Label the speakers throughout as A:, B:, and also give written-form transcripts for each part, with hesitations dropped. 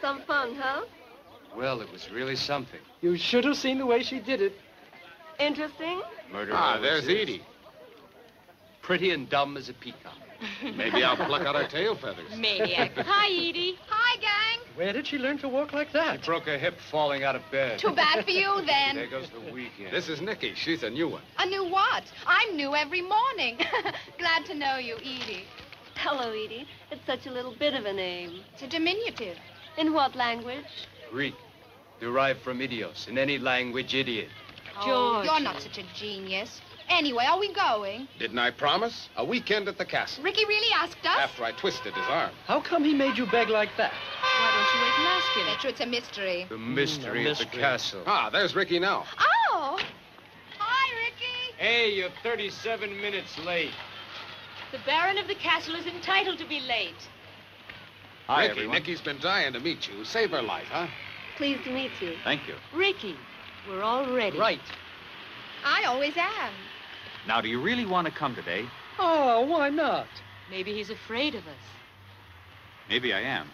A: Some fun, huh?
B: Well, it was really something.
C: You should have seen the way she did it.
A: Interesting?
B: Murder.
D: There's Edie.
B: Pretty and dumb as a peacock.
D: Maybe I'll pluck out her tail feathers.
E: Maniac. Hi, Edie.
F: Hi, gang.
C: Where did she learn to walk like that?
B: She broke her hip falling out of bed.
F: Too bad for you,
B: There
F: then.
B: goes the weekend.
D: This is Nikki. She's a new one.
F: A new what? I'm new every morning. Glad to know you, Edie.
A: Hello, Edie. It's such a little bit of a name.
F: It's a diminutive.
A: In what language?
B: Greek. Derived from idios. In any language, idiot.
E: George.
F: You're not such a genius. Anyway, are we going?
D: Didn't I promise? A weekend at the castle.
F: Ricky really asked us?
D: After I twisted his arm.
C: How come he made you beg like that?
E: Why don't you wait and ask him?
F: Bet you it's a mystery.
B: The mystery of the
C: mystery.
B: castle.
D: There's Ricky now.
F: Oh! Hi, Ricky.
B: Hey, you're 37 minutes late.
E: The Baron of the castle is entitled to be late.
B: Hi,
D: Ricky,
B: everyone.
D: Nikki's been dying to meet you. Save her life, huh?
A: Pleased to meet you.
B: Thank you.
E: Ricky, we're all ready.
C: Right.
F: I always am.
G: Now, do you really want to come today?
C: Oh, why not?
E: Maybe he's afraid of us.
G: Maybe I am.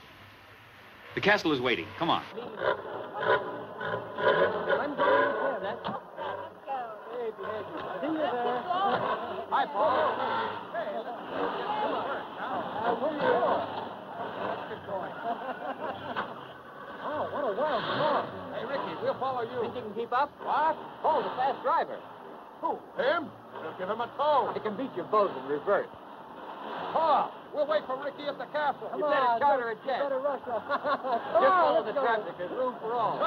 G: The castle is waiting. Come on.
C: I'm going to that. See you there. Hi, Paul. Oh, what a wild storm.
D: Hey, Ricky, we'll follow you.
C: Think you can keep up? What? Oh, the fast driver.
D: Who? Him? We'll give him a tow.
C: I can beat you both in reverse.
D: Paul, we'll wait for Ricky at the castle.
C: Come on, charter a jet. You better rush up. Just follow the traffic. There's room for all.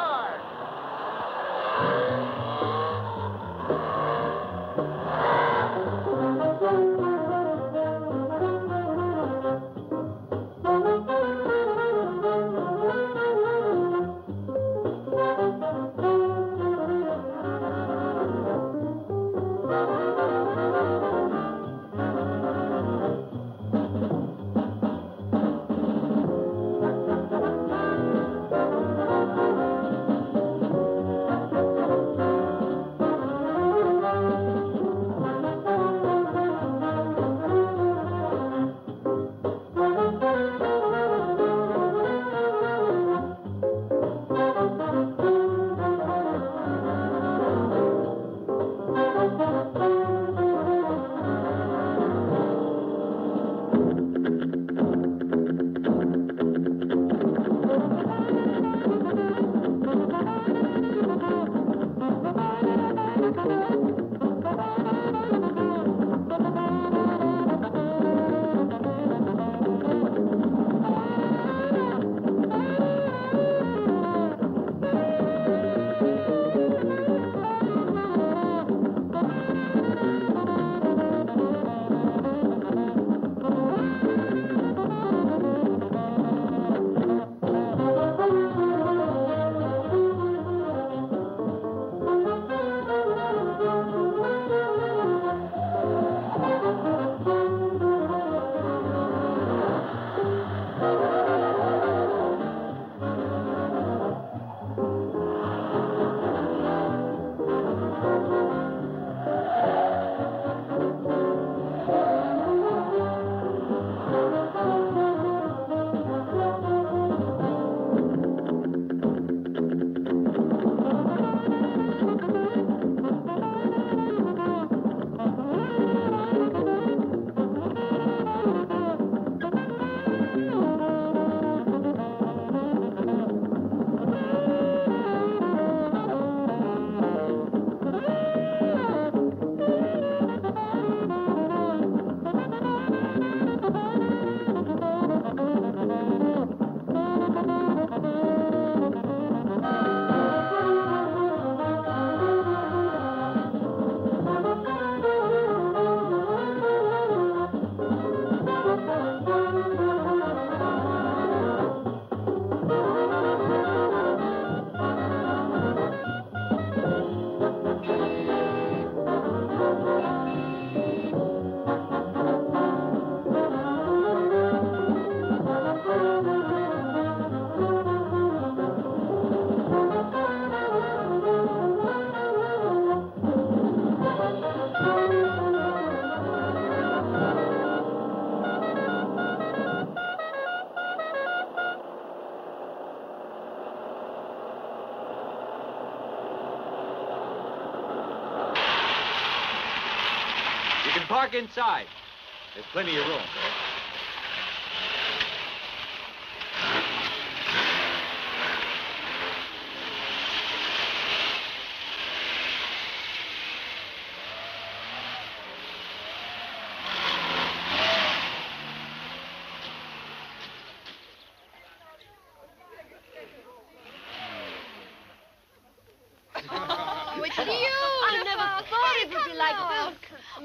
G: You can park inside. There's plenty of room.
F: Oh, it's beautiful.
A: I never thought it would be like this.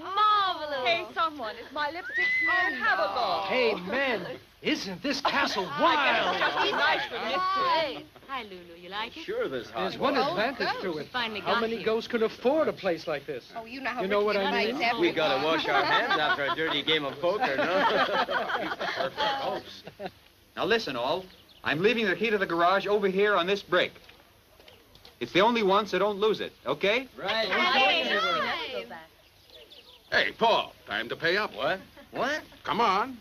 A: Marvelous.
E: Hey, someone, is my lipstick smeared? Have a look.
C: Hey, men, isn't this castle wild?
E: Nice for
A: Great.
E: Hi, Lulu. You like it?
G: Sure, there's hot
C: There's one
F: Oh,
C: advantage to
F: ghosts.
C: it.
E: Finally
C: How
E: got
C: many
E: here.
C: ghosts could afford a place like this?
F: Oh, you know how
C: You know what I
F: Ricky
C: mean?
F: invites
H: We gotta
F: everyone.
H: wash our hands after a dirty game of poker, no?
G: Now listen, all. I'm leaving the key to the garage over here on this brick. It's the only one, so don't lose it, okay?
H: Right.
D: Hey, Paul, time to pay up.
H: What? What?
D: Come on.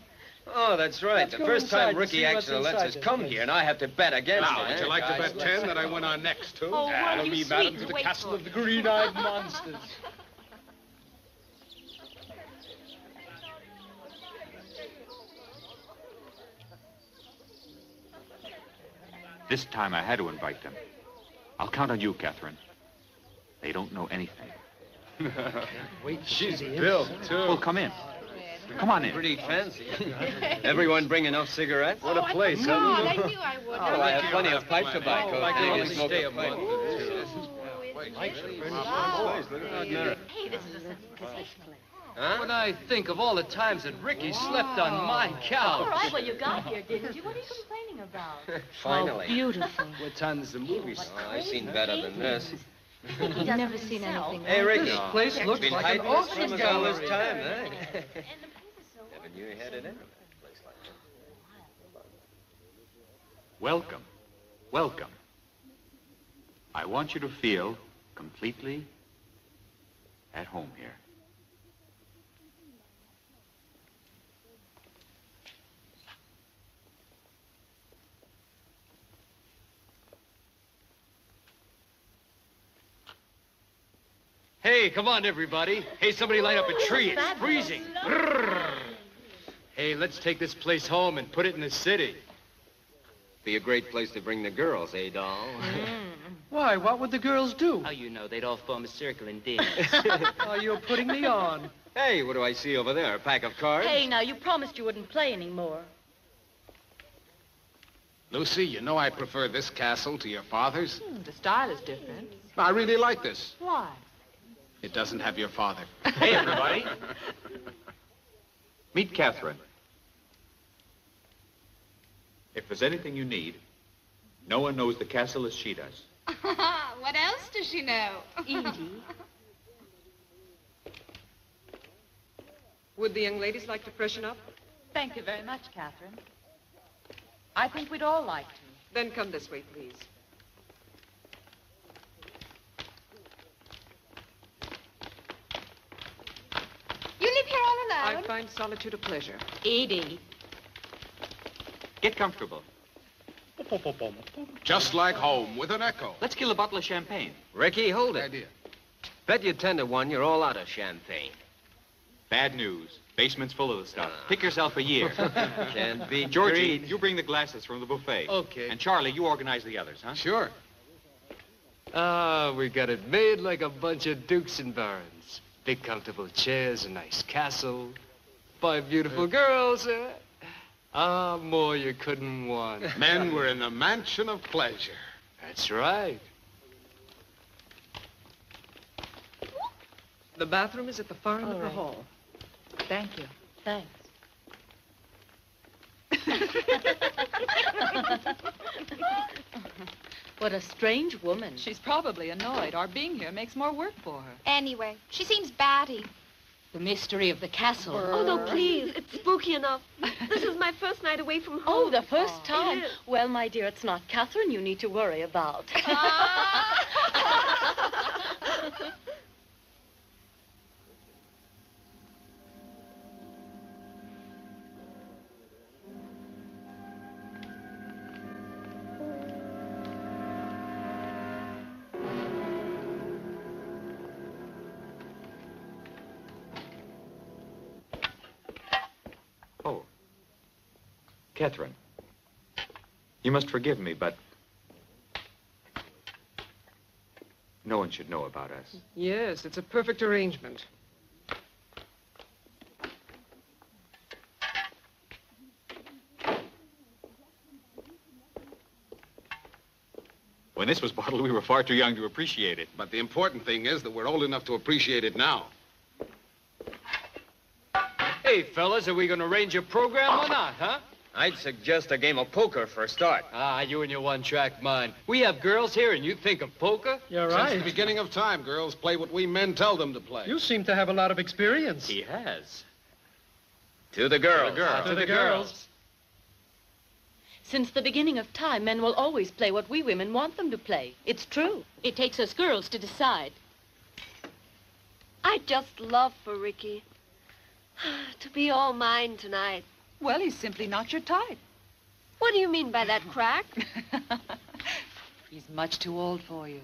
H: Oh, that's right.
C: Let's
H: The
C: go
H: first
C: inside
H: time
C: and
H: Ricky
C: see what's
H: actually lets
C: inside
H: us
C: this
H: come
C: place.
H: here, and I have to bet against
D: Now,
H: it.
D: would you like to bet 10 that I went on next, too?
E: Oh,
C: That'll
E: weren't
C: be
E: you
C: madam
E: sweet
C: to the
E: wait
C: castle
E: for
C: of the
E: me?
C: green-eyed monsters.
G: This time I had to invite them. I'll count on you, Catherine. They don't know anything.
C: Wait,
B: She's built,
G: Oh,
B: too.
G: come in. Come on in.
H: Pretty fancy. Everyone bring enough cigarettes?
B: What a place,
F: God,
B: huh?
F: I knew I would.
H: Oh, I have plenty of pipe tobacco.
B: Like
H: if you
B: you
H: can
B: only
H: smoke
B: stay
H: a
B: a
H: pipe.
B: month or two.
E: Hey, this is a Christmas play.
H: Huh?
B: When I think of all the times that Ricky slept on my
E: All
B: couch.
E: right, well, you got here, didn't you? What are you complaining about?
H: Finally.
E: Beautiful.
B: What time does the movie start?
H: Oh, I've seen better than this.
E: You've never seen anything.
H: Hey, Ricky.
C: This place looks
H: Been
C: like an
H: hiding this
C: auction
H: from us all this
C: gallery.
H: time, huh? Never knew you had it in. Place like that.
G: Welcome. Welcome. I want you to feel completely at home here.
B: Hey, come on, everybody. Hey, somebody light up a tree. It's freezing. Brrr. Hey, let's take this place home and put it in the city.
H: Be a great place to bring the girls, eh, doll?
C: Why, what would the girls do?
I: How you know? They'd all form a circle and dance.
C: Oh, you're putting me on.
H: Hey, what do I see over there? A pack of cards?
E: Hey, now, you promised you wouldn't play anymore.
D: Lucy, you know I prefer this castle to your father's.
E: The style is different.
D: I really like this.
E: Why?
D: It doesn't have your father.
G: Hey, everybody. Meet Catherine. If there's anything you need, no one knows the castle as she does.
F: What else does she know?
E: Edie.
J: Would the young ladies like to freshen up?
E: Thank you very much, Catherine. I think we'd all like to.
J: Then come this way, please.
F: You live here all
J: I
F: alone?
J: find solitude a pleasure.
E: Edie.
G: Get comfortable.
D: Just like home with an echo.
G: Let's kill a bottle of champagne.
H: Ricky, hold it.
D: Idea.
H: Bet you 10 to 1 you're all out of champagne.
G: Bad news. Basement's full of the stuff. Pick yourself a year.
H: Can't be
G: Georgie,
H: greed.
G: you bring the glasses from the buffet.
B: Okay.
G: And Charlie, you organize the others, huh?
D: Sure.
B: Ah, we got it made like a bunch of dukes and barons. Big comfortable chairs, a nice castle, 5 beautiful girls. More you couldn't want.
D: Men were in the mansion of pleasure.
B: That's right.
J: The bathroom is at the far end
E: All
J: of the
E: right.
J: hall.
E: Thank you. Thanks. What a strange woman.
K: She's probably annoyed. Our being here makes more work for her.
F: Anyway, she seems batty.
E: The mystery of the castle.
A: Oh, no, please. It's spooky enough. This is my first night away from home.
E: Oh, the first time.
A: It is.
E: Well, my dear, it's not Catherine you need to worry about.
G: Catherine, you must forgive me, but no one should know about us.
J: Yes, it's a perfect arrangement.
G: When this was bottled, we were far too young to appreciate it.
D: But the important thing is that we're old enough to appreciate it now.
B: Hey, fellas, are we going to arrange a program or not, huh?
H: I'd suggest a game of poker for a start.
B: Ah, you and your one-track mind. We have girls here, and you think of poker?
L: You're
D: Since
L: right.
D: the beginning of time, girls play what we men tell them to play.
L: You seem to have a lot of experience.
H: He has. To the girls.
B: To the girls.
A: Since the beginning of time, men will always play what we women want them to play. It's true. It takes us girls to decide. I just love for Ricky to be all mine tonight.
K: Well, he's simply not your type.
A: What do you mean by that, Crack?
K: He's much too old for you.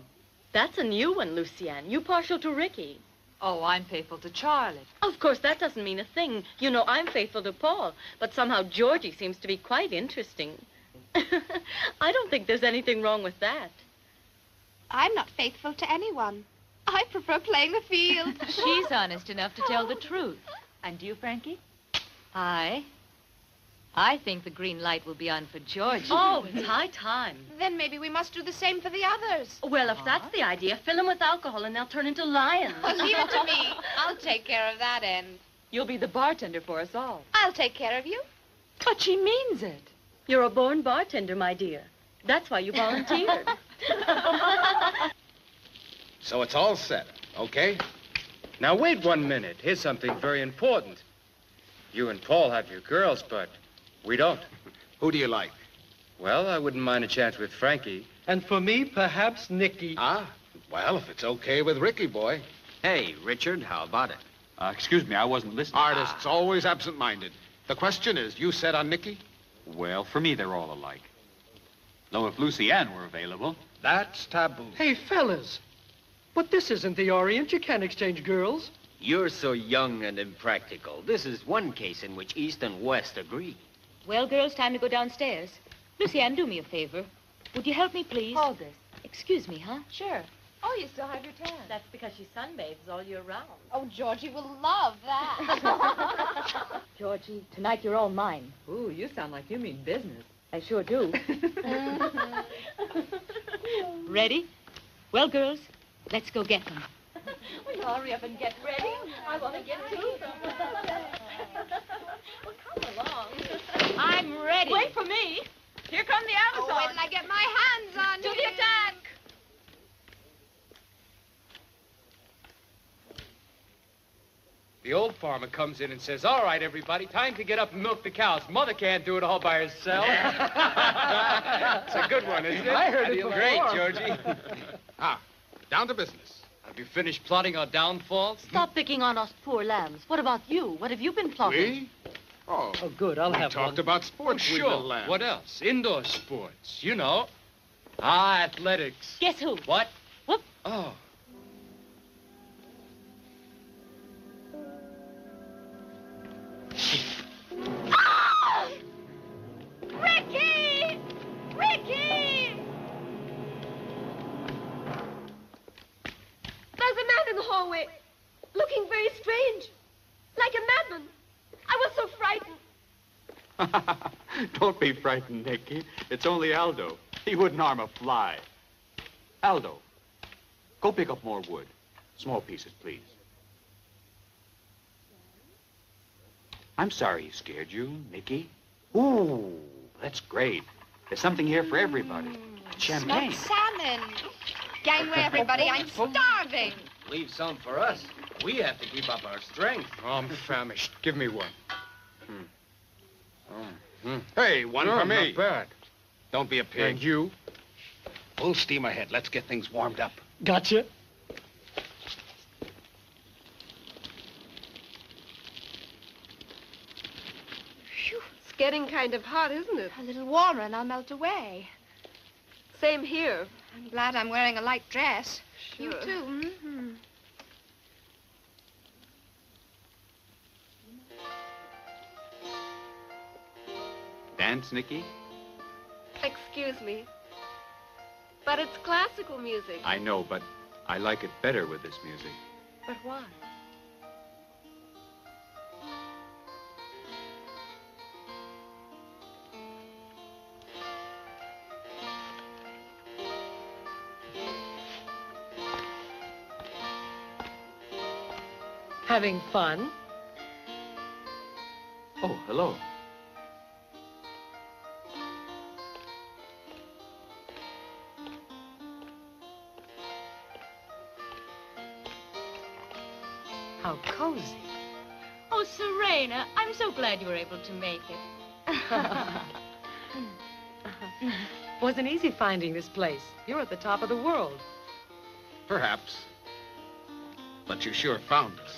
A: That's a new one, Lucienne. You partial to Ricky.
K: Oh, I'm faithful to Charlie.
A: Of course, that doesn't mean a thing. You know, I'm faithful to Paul. But somehow Georgie seems to be quite interesting. I don't think there's anything wrong with that.
F: I'm not faithful to anyone. I prefer playing the field.
E: She's honest enough to tell the truth. And you, Frankie? I think the green light will be on for Georgie.
A: Oh, it's high time.
F: Then maybe we must do the same for the others.
A: Well, if that's the idea, fill them with alcohol and they'll turn into lions.
F: Oh, leave it to me. I'll take care of that end.
E: You'll be the bartender for us all.
F: I'll take care of you.
E: But she means it.
A: You're a born bartender, my dear. That's why you volunteered.
D: So it's all set, okay?
B: Now, wait 1 minute. Here's something very important. You and Paul have your girls, but we don't.
D: Who do you like?
B: Well, I wouldn't mind a chance with Frankie.
L: And for me, perhaps Nicky.
D: Ah, well, if it's okay with Ricky, boy.
H: Hey, Richard, how about it?
G: Excuse me, I wasn't listening.
D: Artists always absent-minded. The question is, you set on Nicky?
G: Well, for me, they're all alike. Though if Lucienne were available.
D: That's taboo.
L: Hey, fellas. But this isn't the Orient. You can't exchange girls.
H: You're so young and impractical. This is one case in which East and West agree.
E: Well, girls, time to go downstairs. Lucienne, do me a favor. Would you help me, please?
A: Hold this.
E: Excuse me, huh?
A: Sure.
E: Oh, you still have your tan.
A: That's because she sunbathes all year round.
F: Oh, Georgie will love that.
E: Georgie, tonight you're all mine.
K: Ooh, you sound like you mean business.
E: I sure do. Ready? Well, girls, let's go get them.
A: Will you hurry up and get ready? I want to get to them. Well, come along.
E: I'm ready.
A: Wait for me.
K: Here come the
F: Oh, wait till I get my hands on
A: To
F: you.
A: the attack.
B: The old farmer comes in and says, all right, everybody, time to get up and milk the cows. Mother can't do it all by herself. It's a good one, isn't it?
L: I heard
B: How do
L: it
B: you
L: before.
B: like Great, Georgie.
D: Down to business.
B: Have you finished plotting our downfall?
A: Stop picking on us poor lambs. What about you? What have you been plotting?
D: We? Oh,
L: Oh, good. I'll
D: we
L: have
D: talked
L: one.
D: about sports.
B: Oh,
D: we've
B: sure.
D: been lambs.
B: What else? Indoor sports. You know. Ah, athletics.
A: Guess who?
B: What?
A: Whoop.
B: Oh.
F: Ricky! Ricky!
A: There's a man in the hallway, looking very strange, like a madman. I was so frightened.
G: Don't be frightened, Nicky. It's only Aldo. He wouldn't harm a fly. Aldo, go pick up more wood. Small pieces, please. I'm sorry he scared you, Nicky. Ooh, that's great. There's something here for everybody. Champagne.
F: Smoked salmon. Gangway, everybody. I'm starving.
H: Leave some for us. We have to keep up our strength.
B: Oh, I'm famished. Give me one.
D: Hey, one for me.
B: Not bad.
D: Don't be a pig.
B: And you?
D: Full steam ahead. Let's get things warmed up.
L: Gotcha.
A: Phew, it's getting kind of hot, isn't it?
F: A little warmer and I'll melt away.
A: Same here.
F: I'm glad I'm wearing a light dress. You
A: Sure.
F: too. Mm-hmm.
G: dance, Nikki?
M: Excuse me, but it's classical music.
G: I know, but I like it better with this music.
M: But why?
J: Having fun?
G: Oh, hello.
J: How cozy.
E: Oh, Serena, I'm so glad you were able to make it.
J: Wasn't easy finding this place. You're at the top of the world.
D: Perhaps. But you sure found us.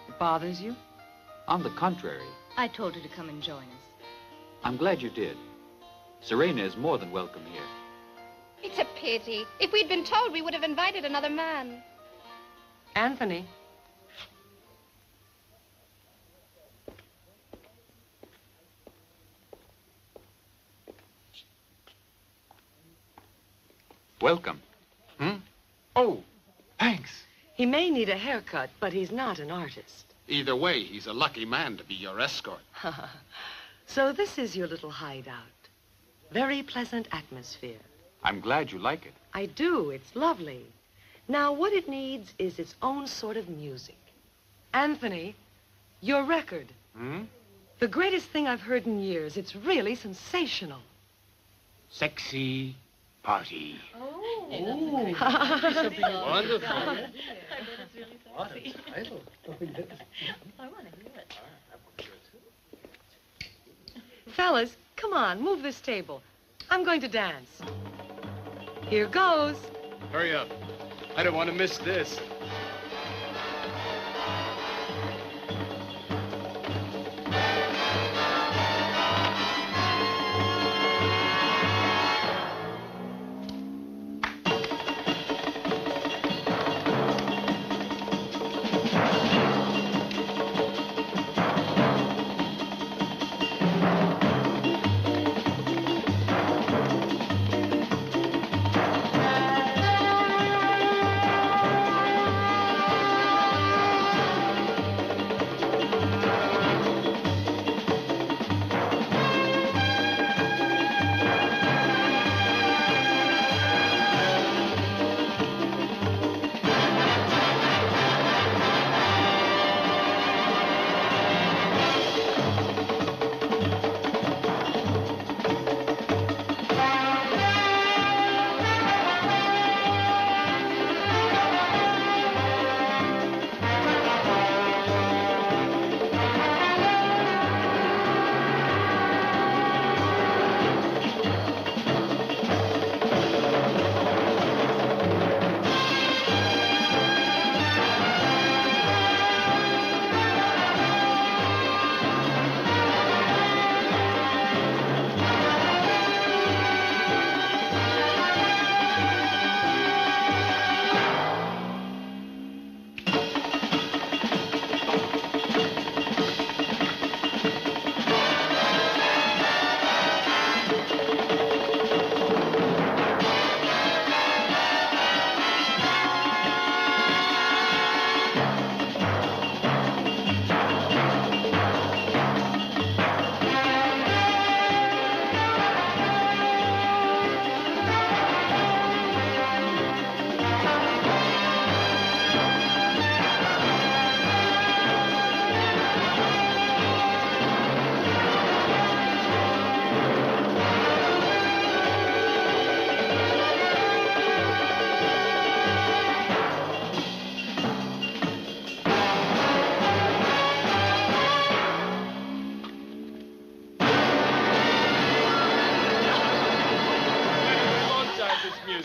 J: It bothers you?
G: On the contrary,
E: I told her to come and join us.
G: I'm glad you did. Serena is more than welcome here.
F: It's a pity. If we'd been told, we would have invited another man.
J: Anthony.
G: Welcome.
D: Oh, thanks.
J: He may need a haircut, but he's not an artist.
D: Either way, he's a lucky man to be your escort.
J: So this is your little hideout. Very pleasant atmosphere.
G: I'm glad you like it.
J: I do. It's lovely. Now, what it needs is its own sort of music. Anthony, your record. The greatest thing I've heard in years. It's really sensational.
D: Sexy party.
A: Oh.
D: Wonderful.
A: I want to hear it.
J: Fellas, come on, move this table. I'm going to dance. Here goes.
B: Hurry up. I don't want to miss this.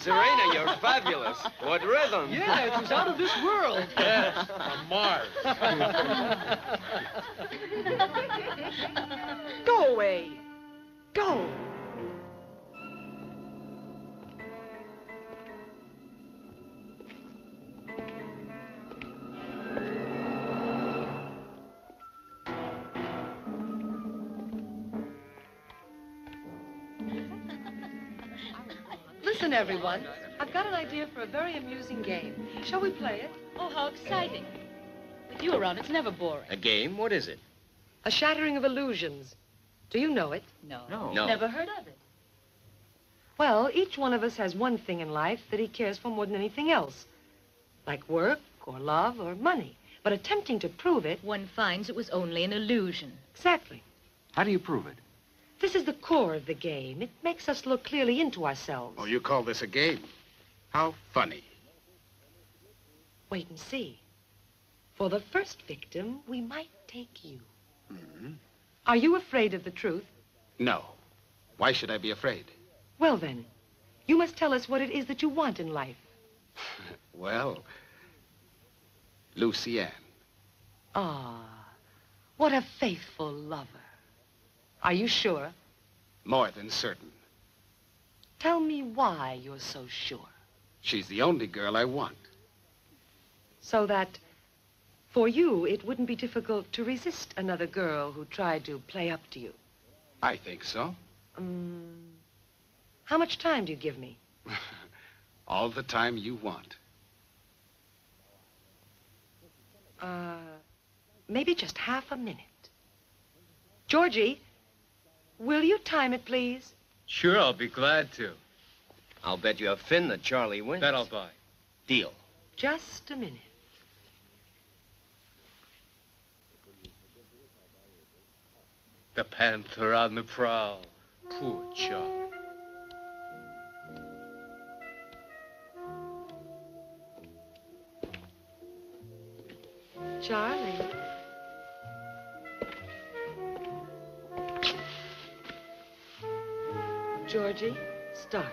H: Serena, you're fabulous. What rhythm?
L: Yeah, it was out of this world.
D: Yes, from Mars.
J: Go away. Go. everyone. I've got an idea for a very amusing game. Shall we play it?
A: Oh, how exciting. With you around, it's never boring.
H: A game? What is it?
J: A shattering of illusions. Do you know it?
A: No.
H: No.
A: Never heard of it.
J: Well, each one of us has one thing in life that he cares for more than anything else. Like work, or love, or money. But attempting to prove it...
E: One finds it was only an illusion.
J: Exactly.
G: How do you prove it?
J: This is the core of the game. It makes us look clearly into ourselves.
N: Oh, you call this a game? How funny.
J: Wait and see. For the first victim, we might take you.
N: Mm-hmm.
J: Are you afraid of the truth?
N: No. Why should I be afraid?
J: Well, then, you must tell us what it is that you want in life.
N: Well, Lucienne.
J: Ah, what a faithful lover. Are you sure?
N: More than certain.
J: Tell me why you're so sure.
N: She's the only girl I want.
J: So that, for you, it wouldn't be difficult to resist another girl who tried to play up to you.
N: I think so.
J: How much time do you give me?
N: All the time you want.
J: Maybe just half a minute. Georgie, will you time it, please?
B: Sure, I'll be glad to.
H: I'll bet you a fin that Charlie wins.
B: That I'll buy.
H: Deal.
J: Just a minute.
B: The panther on the prowl. Poor Charlie.
J: Charlie. Georgie, start.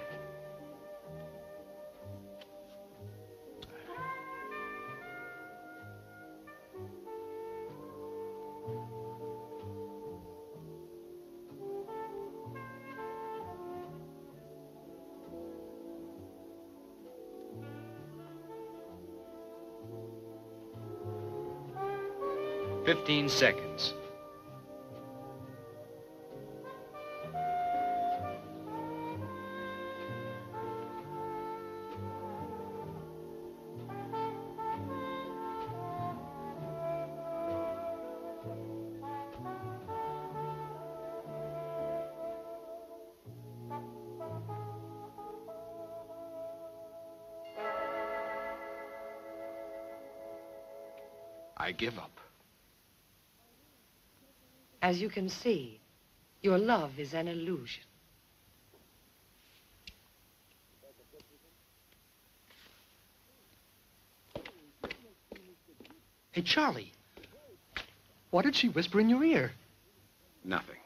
B: "15 seconds.
N: I give up.
J: As you can see, your love is an illusion.
L: Hey, Charlie. What did she whisper in your ear?
N: Nothing.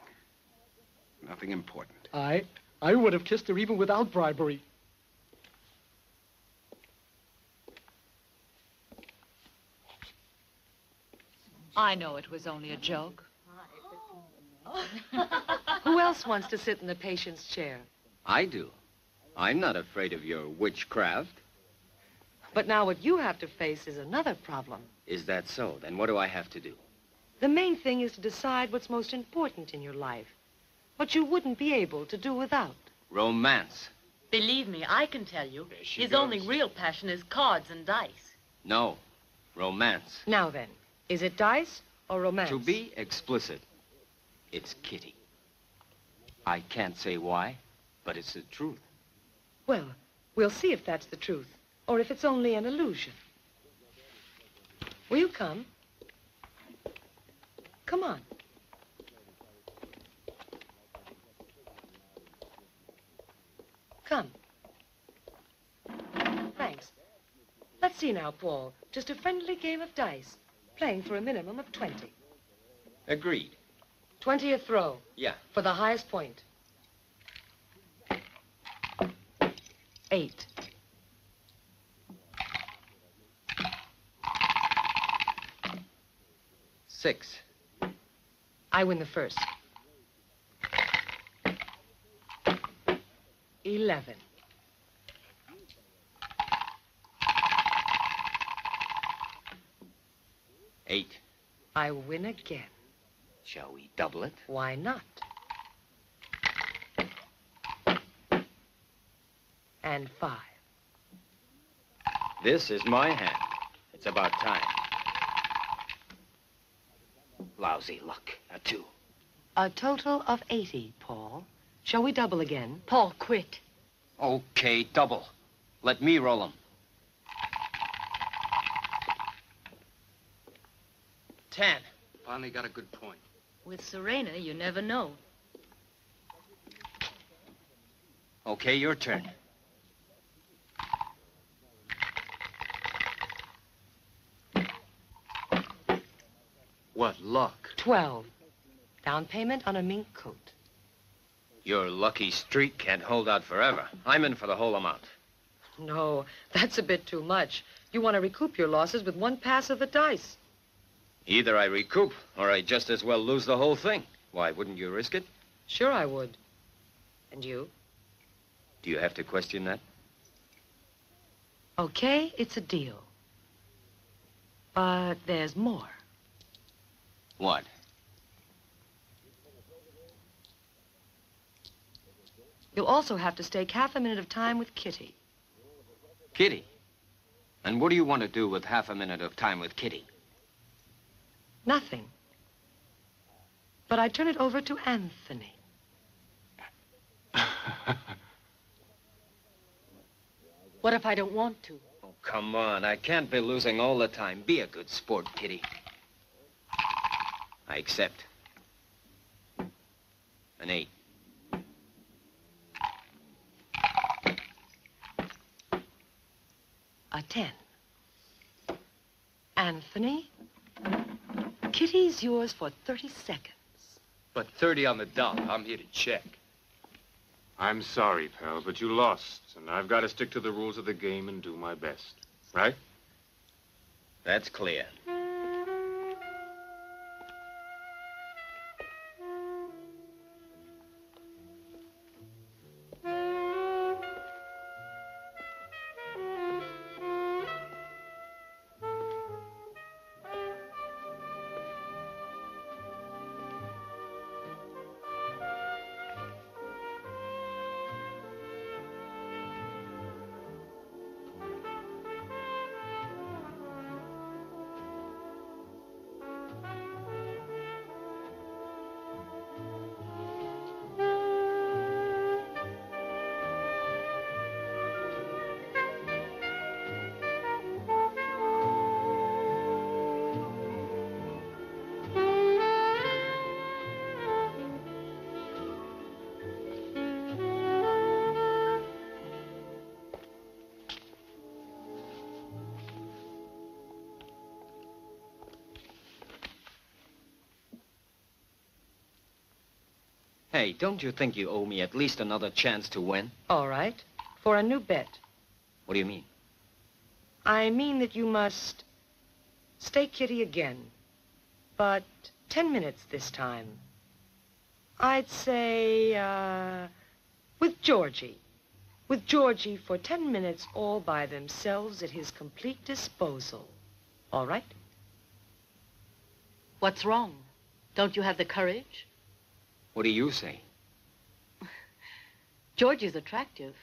N: Nothing important.
L: I would have kissed her even without bribery.
E: I know it was only a joke.
J: Who else wants to sit in the patient's chair?
H: I do. I'm not afraid of your witchcraft.
J: But now what you have to face is another problem.
H: Is that so? Then what do I have to do?
J: The main thing is to decide what's most important in your life. What you wouldn't be able to do without.
H: Romance.
A: Believe me, I can tell you,
H: she
A: his
H: goes.
A: only real passion is cards and dice.
H: No. Romance.
J: Now then, is it dice or romance?
H: To be explicit, it's Kitty. I can't say why, but it's the truth.
J: Well, we'll see if that's the truth, or if it's only an illusion. Will you come? Come on. Come. Thanks. Let's see now, Paul. Just a friendly game of dice, playing for a minimum of 20.
H: Agreed.
J: 20 a throw.
H: Yeah.
J: For the highest point. 8.
H: Six.
J: I win the first. 11.
H: Eight.
J: I win again.
H: Shall we double it?
J: Why not? and 5.
H: This is my hand. It's about time. Lousy luck. A 2.
J: A total of 80, Paul. Shall we double again?
A: Paul, quit.
H: Okay, double. Let me roll 'em. 10.
B: Finally got a good point.
A: With Serena, you never know.
H: Okay, your turn.
B: What luck.
J: 12. Down payment on a mink coat.
H: Your lucky streak can't hold out forever. I'm in for the whole amount.
J: No, that's a bit too much. You want to recoup your losses with one pass of the dice.
H: Either I recoup, or I just as well lose the whole thing. Why, wouldn't you risk it?
J: Sure I would. And you?
H: Do you have to question that?
J: Okay, it's a deal. But there's more.
H: What?
J: You'll also have to stake half a minute of time with Kitty.
H: Kitty? And what do you want to do with half a minute of time with Kitty?
J: Nothing. But I turn it over to Anthony.
A: What if I don't want to?
H: Oh, come on. I can't be losing all the time. Be a good sport, Kitty. I accept. An 8.
J: A 10. Anthony, Kitty's yours for 30 seconds.
B: But 30 on the dot. I'm here to check.
O: I'm sorry, pal, but you lost, and I've got to stick to the rules of the game and do my best. Right?
H: That's clear. Hey, don't you think you owe me at least another chance to win?
J: All right. For a new bet.
H: What do you mean?
J: I mean that you must stake Kitty again. But 10 minutes this time. I'd say, with Georgie. With Georgie for 10 minutes all by themselves at his complete disposal. All right?
A: What's wrong? Don't you have the courage?
H: What do you say?
A: Georgie's attractive.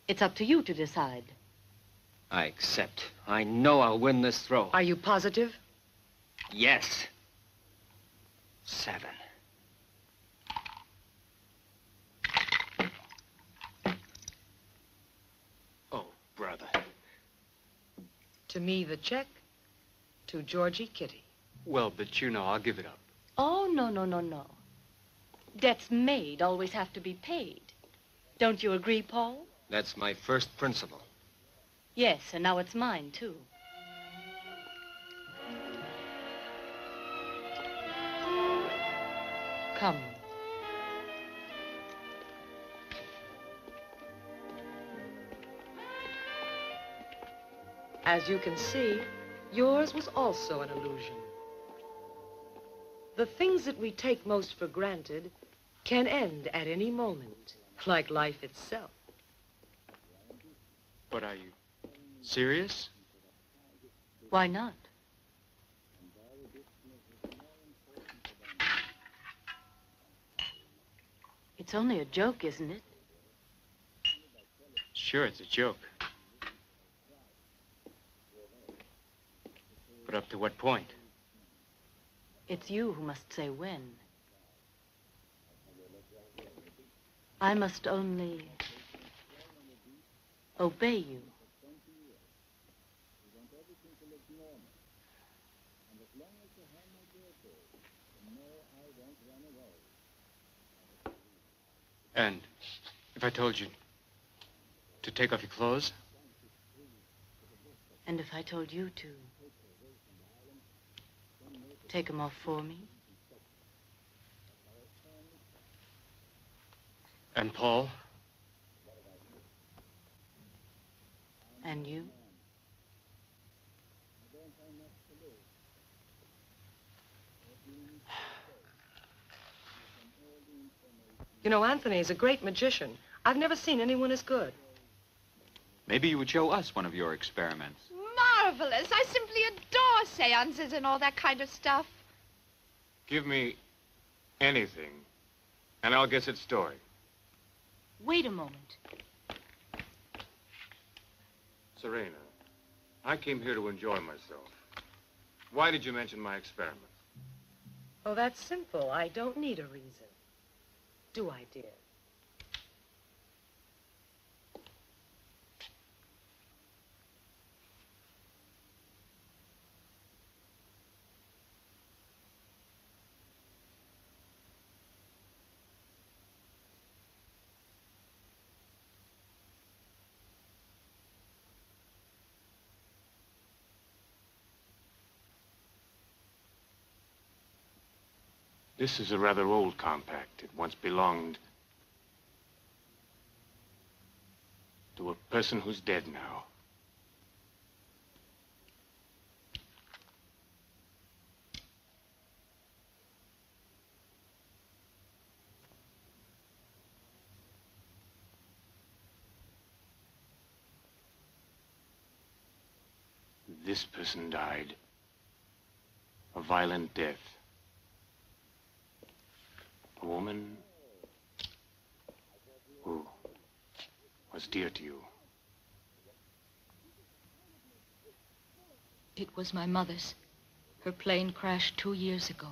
A: It's up to you to decide.
H: I accept. I know I'll win this throw.
J: Are you positive?
H: Yes. 7.
B: Oh, brother.
J: To me, the check. To Georgie, Kitty.
B: Well, but you know, I'll give it up.
A: Oh, no, no, no, no. Debts made always have to be paid. Don't you agree, Paul?
H: That's my first principle.
A: Yes, and now it's mine, too.
J: Come. As you can see, yours was also an illusion. The things that we take most for granted can end at any moment, like life itself.
B: But are you serious?
A: Why not? It's only a joke, isn't it?
B: Sure, it's a joke. But up to what point?
A: It's you who must say when. I must only obey you.
B: And if I told you to take off your clothes?
A: And if I told you to take them off for me?
B: And Paul?
A: And you?
J: You know, Anthony is a great magician. I've never seen anyone as good.
G: Maybe you would show us one of your experiments.
F: Marvelous. I simply adore seances and all that kind of stuff.
O: Give me anything, and I'll guess its story.
A: Wait a moment.
O: Serena, I came here to enjoy myself. Why did you mention my experiment?
J: Oh, that's simple. I don't need a reason. Do I, dear?
O: This is a rather old compact. It once belonged to a person who's dead now. This person died a violent death. A woman who was dear to you.
E: It was my mother's. Her plane crashed 2 years ago.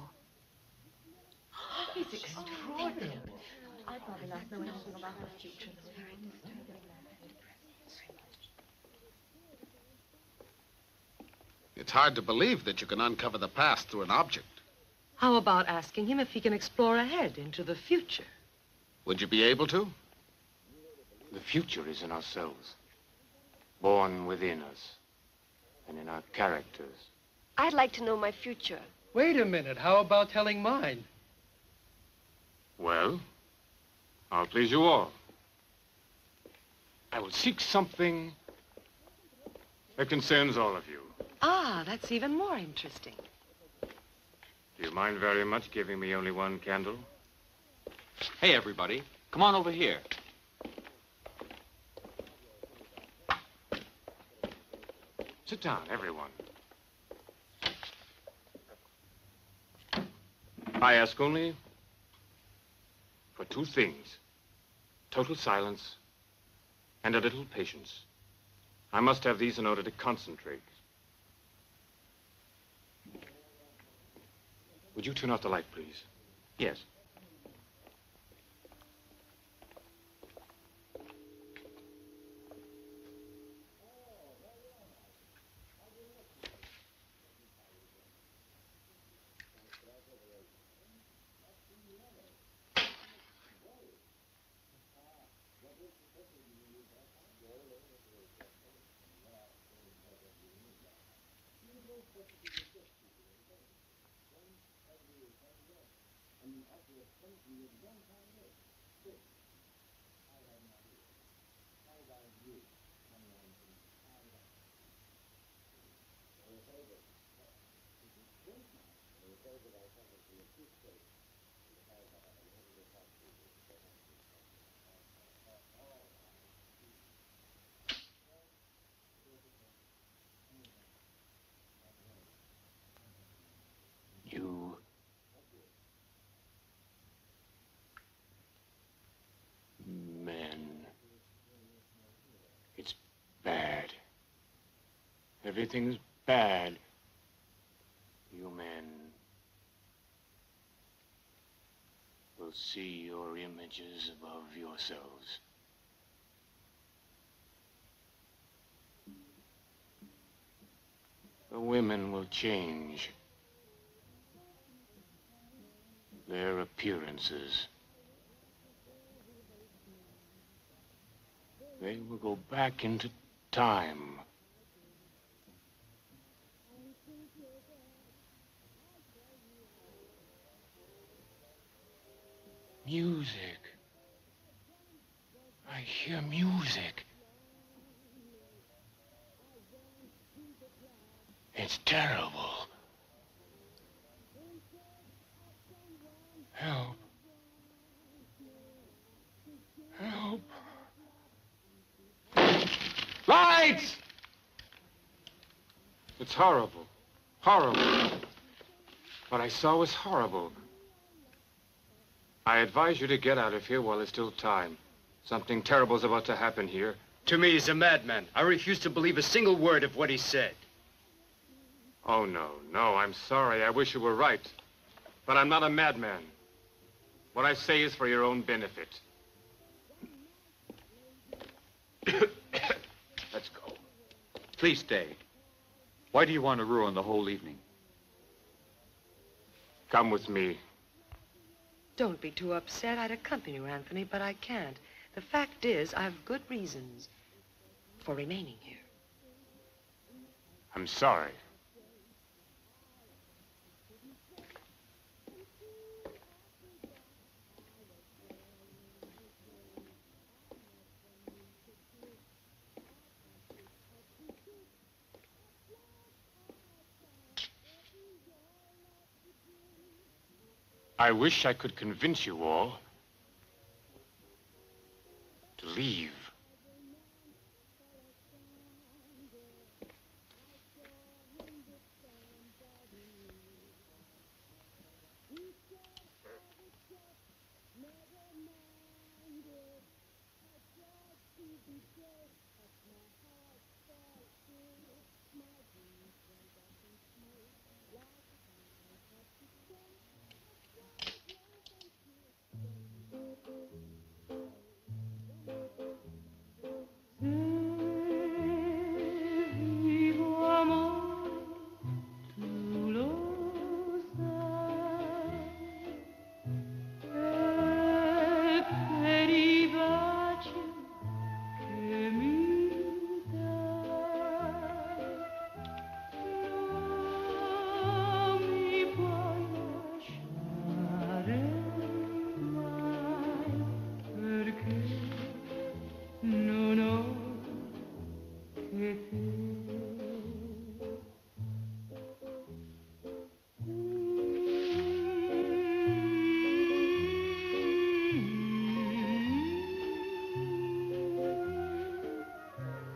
J: He's extraordinary.
A: I probably not know anything about the future.
N: It's hard to believe that you can uncover the past through an object.
J: How about asking him if he can explore ahead into the future?
N: Would you be able to?
O: The future is in ourselves, born within us, and in our characters.
M: I'd like to know my future.
L: Wait a minute. How about telling mine?
O: Well, I'll please you all. I will seek something that concerns all of you.
J: Ah, that's even more interesting.
O: Do you mind very much giving me only one candle?
G: Hey, everybody, come on over here.
O: Sit down, everyone. I ask only for two things. Total silence and a little patience. I must have these in order to concentrate. Would you turn off the light, please? Yes. You men. Everything's bad. You men will see your images above yourselves. The women will change their appearances. They will go back into time. Music. I hear music. It's terrible. Help. Help. Lights! It's horrible. Horrible. What I saw was horrible. I advise you to get out of here while there's still time. Something terrible is about to happen here.
B: To me, he's a madman. I refuse to believe a single word of what he said.
O: Oh, no, no, I'm sorry. I wish you were right. But I'm not a madman. What I say is for your own benefit.
G: Let's go. Please stay. Why do you want to ruin the whole evening?
O: Come with me.
J: Don't be too upset. I'd accompany you, Anthony, but I can't. The fact is, I have good reasons for remaining here.
O: I'm sorry. I wish I could convince you all to leave.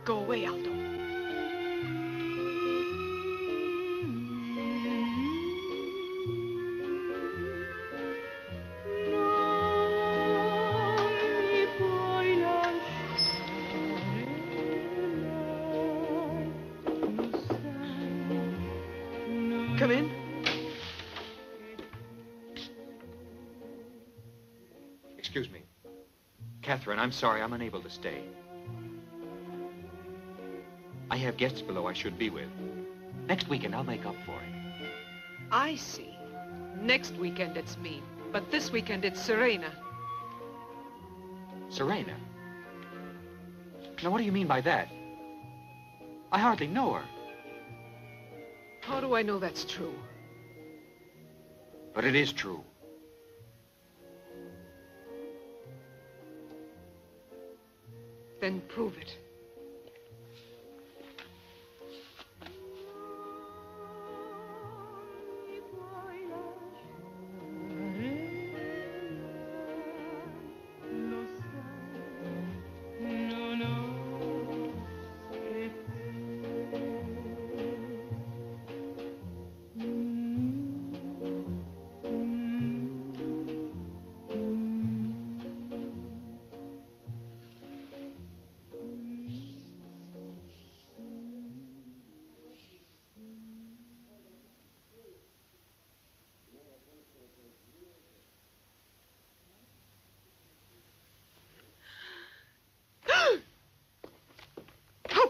J: Go away, Aldo. Come in.
G: Excuse me. Catherine, I'm sorry, I'm unable to stay. I have guests below I should be with. Next weekend, I'll make up for it.
J: I see. Next weekend it's me, but this weekend it's Serena.
G: Serena? Now, what do you mean by that? I hardly know her.
J: How do I know that's true?
G: But it is true.
J: Then prove it.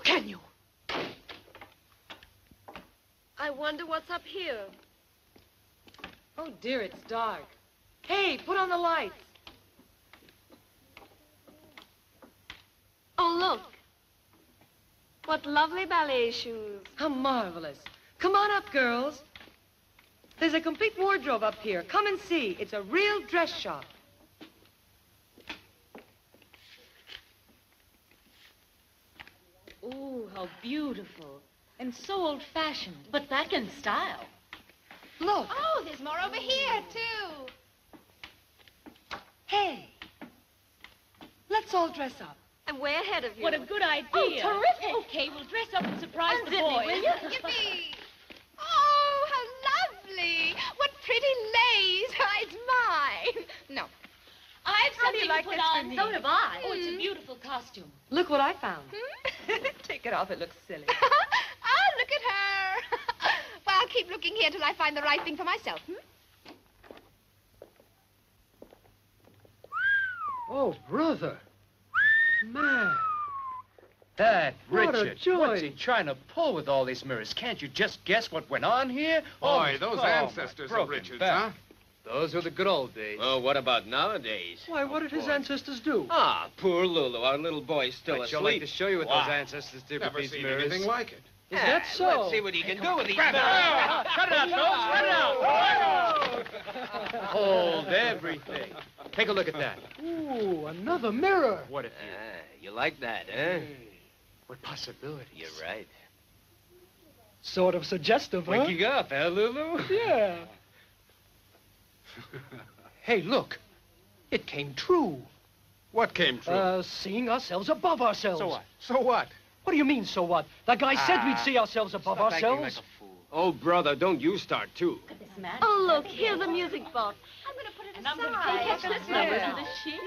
J: can you?
M: I wonder what's up here.
J: Oh, dear, it's dark. Hey, put on the lights.
M: Oh, look. What lovely ballet shoes.
J: How marvelous. Come on up, girls. There's a complete wardrobe up here. Come and see. It's a real dress shop.
E: Ooh, how beautiful. And so old-fashioned.
A: But back in style.
J: Look.
F: Oh, there's more over here, too.
J: Hey. Let's all dress up.
M: I'm way ahead of you.
E: What a good idea.
A: Oh, terrific.
E: Okay, we'll dress up and surprise the
A: Sydney,
E: boys.
A: will you?
F: Yippee! Oh, how lovely. What pretty lace. It's mine. No.
E: I've
J: How do you
E: something
J: like
E: to put
J: this for
E: on.
J: me?
A: So have I.
E: Oh, it's a beautiful costume.
J: Look what I found. Take it off. It looks silly.
F: Oh, look at her. Well, I'll keep looking here till I find the right thing for myself.
L: Oh, brother. Man.
B: That,
L: What a
B: Richard,
L: joy.
B: what's he trying to pull with all these mirrors? Can't you just guess what went on here?
N: Boy, those
B: my
N: ancestors of
B: broken
N: Richard's,
B: back.
N: huh?
B: Those were the good old days.
H: Well, what about nowadays?
L: Why, what did his ancestors do?
H: Ah, poor Lulu. Our little boy's still
B: I'd
H: asleep.
B: sure like to show you what
H: Wow.
B: those ancestors did
N: Never
B: with these
N: seen
B: mirrors.
N: anything like it.
L: Is that so?
H: Let's see what he can do with these
B: Grab it.
H: mirrors.
B: Cut it out, folks. Cut it out. Hold everything. Take a look at that.
L: Ooh, another mirror.
B: What if
H: You like that, eh?
B: what possibilities?
H: You're right.
L: Sort of suggestive, huh?
B: Waking up, eh, Lulu?
L: Yeah.
B: Hey, look. It came true.
N: What came true?
L: Seeing ourselves above ourselves.
B: So what?
N: So what?
L: What do you mean, so what? That guy said we'd see ourselves above
B: Stop acting
L: ourselves.
B: like a fool.
H: Oh, brother, don't you start, too.
M: Oh, look, here's a music box.
F: I'm going to put it
E: And I'm
F: aside.
E: gonna
A: Catch this number to the sheet.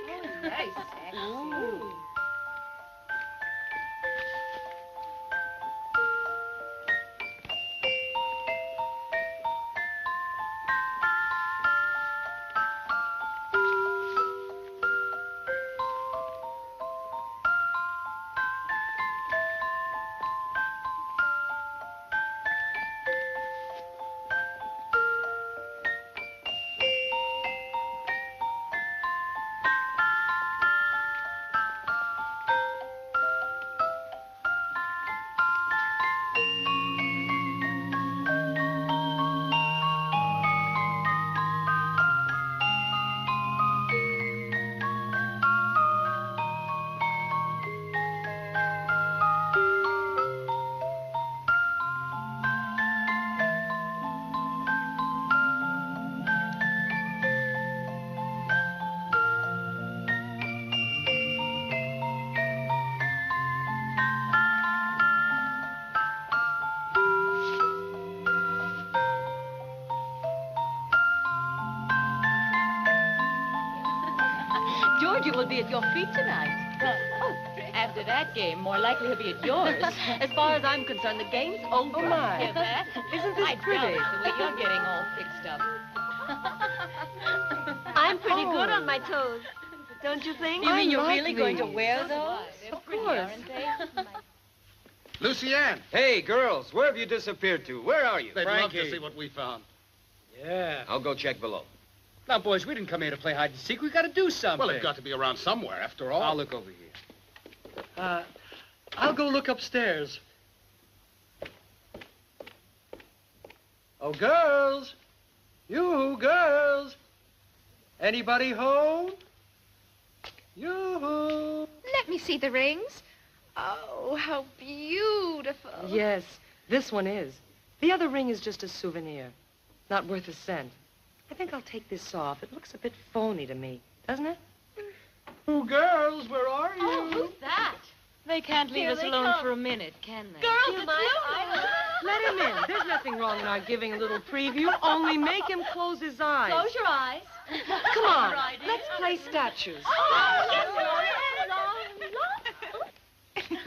A: Georgie will be at your feet tonight.
E: After that game, more likely he'll be at yours.
A: As far as I'm concerned, the game's over.
J: Oh, my.
E: Hear that?
J: Isn't this
E: I doubt
J: pretty?
E: it, the way you're getting all fixed up.
M: I'm pretty good on my toes. Don't you think?
A: You mean you're
J: like
A: really going to
J: these.
A: wear those?
E: They're
J: Of
E: pretty,
J: course.
E: aren't they?
N: Lucienne,
H: Hey, girls, where have you disappeared to? Where are you?
N: they'd love to
B: Frankie.
N: see what we found.
L: Yeah.
H: I'll go check below.
B: Now, boys, we didn't come here to play hide and seek. We got to do something.
N: Well, it's got to be around somewhere, after all.
B: I'll look over here.
L: I'll go look upstairs. Oh, girls. You girls. Anybody home? You.
F: Let me see the rings. Oh, how beautiful.
J: Yes, this one is. The other ring is just a souvenir. Not worth a cent. I think I'll take this off. It looks a bit phony to me, doesn't it?
L: Oh, girls, where are you?
E: Oh, who's that? They can't leave
A: Here
E: us
A: they
E: alone
A: come.
E: for a minute, can they?
A: Girls,
M: You
A: it's
M: mind?
A: Lulu.
J: Let him in. There's nothing wrong in our giving a little preview. Only make him close his eyes.
A: Close your eyes.
J: Come on.
A: Right, dear.
J: Let's play statues.
A: Oh, yes,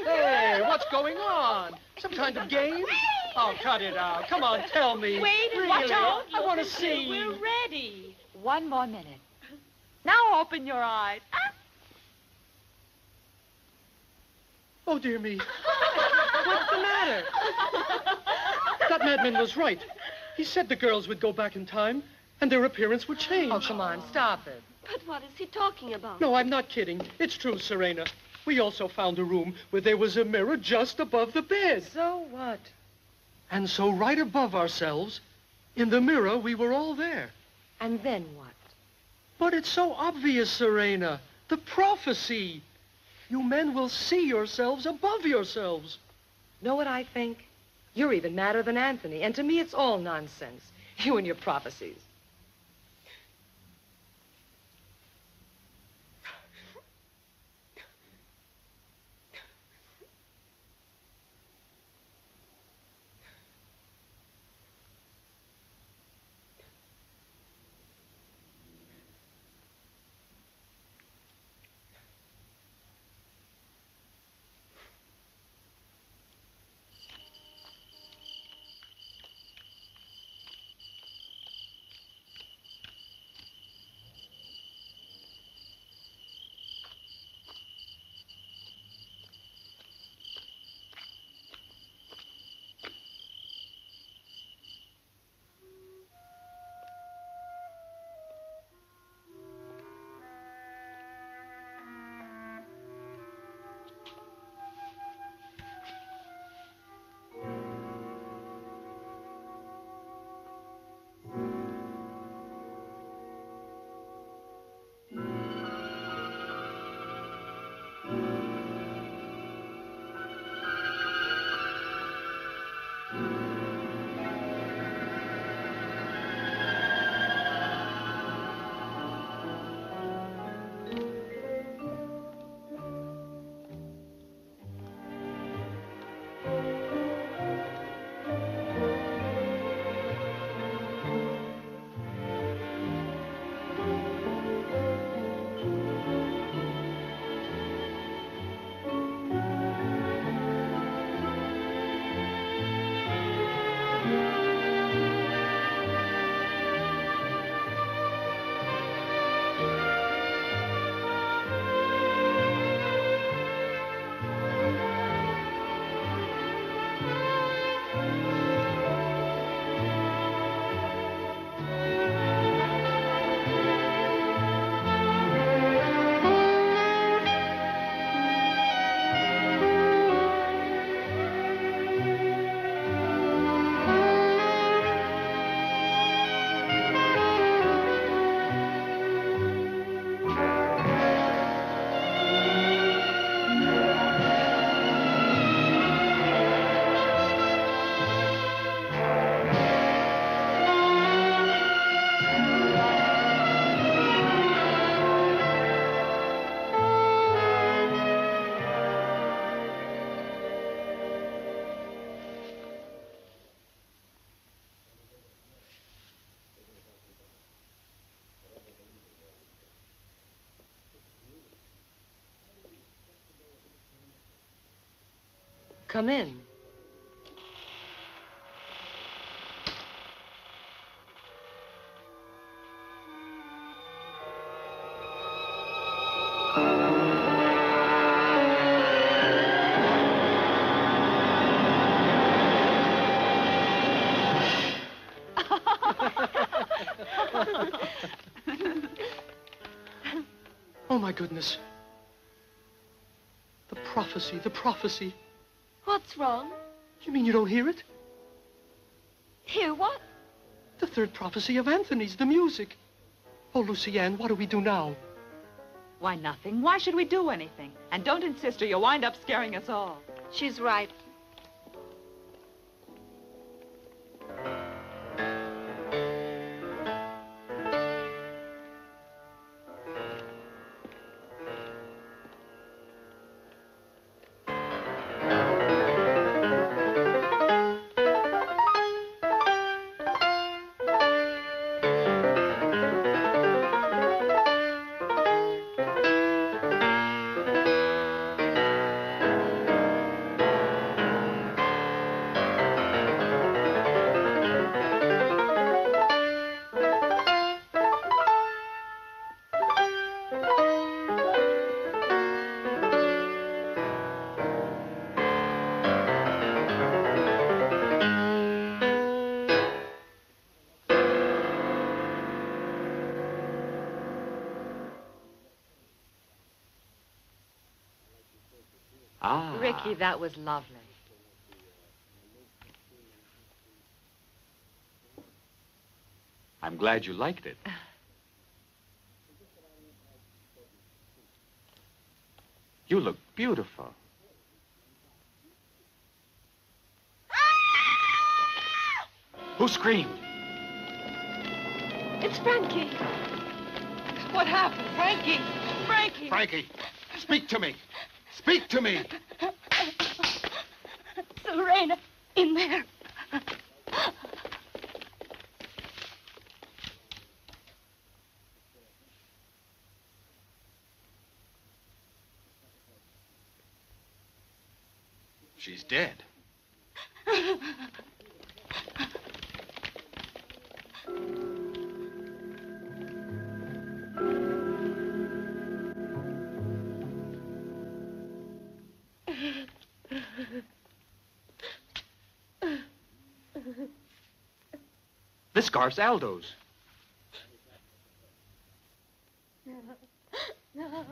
L: Hey, what's going on? Some kind of game? Oh, cut it out. Come on, tell me.
E: Wait,
L: really?
E: watch out.
L: I want to see.
E: We're ready. One more minute. Now open your eyes.
L: Oh, dear me.
J: What's the matter?
L: That madman was right. He said the girls would go back in time, and their appearance would change.
J: Oh, come on, stop it.
M: But what is he talking about?
L: No, I'm not kidding. It's true, Serena. We also found a room where there was a mirror just above the bed.
J: So what?
L: And so right above ourselves, in the mirror, we were all there.
J: And then what?
L: But it's so obvious, Serena. The prophecy. You men will see yourselves above yourselves.
J: Know what I think? You're even madder than Anthony, and to me it's all nonsense. You and your prophecies. Come in.
L: Oh, my goodness. The prophecy, the prophecy.
M: What's wrong?
L: You mean you don't hear it?
M: Hear what?
L: The third prophecy of Anthony's, the music. Oh, Lucienne, what do we do now?
E: Why, nothing. Why should we do anything? And don't insist or you'll wind up scaring us all.
M: She's right.
G: Ah.
J: Ricky, that was lovely.
G: I'm glad you liked it. You look beautiful. Who screamed?
J: It's Frankie. What happened? Frankie! Frankie!
N: Frankie, speak to me. Speak to me.
M: Serena, in there.
N: She's dead.
G: This scarf's Aldo's.
M: No.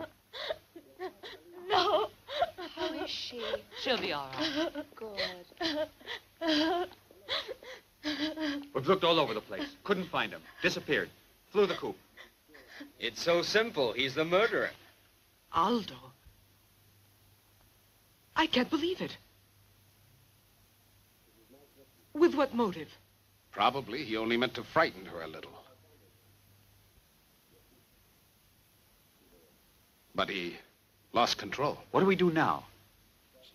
F: How is she?
E: She'll be all right.
F: Good.
G: We've looked all over the place. Couldn't find him. Disappeared. Flew the coop.
I: It's so simple. He's the murderer.
J: Aldo? I can't believe it. With what motive?
N: Probably he only meant to frighten her a little. But he lost control.
G: What do we do now?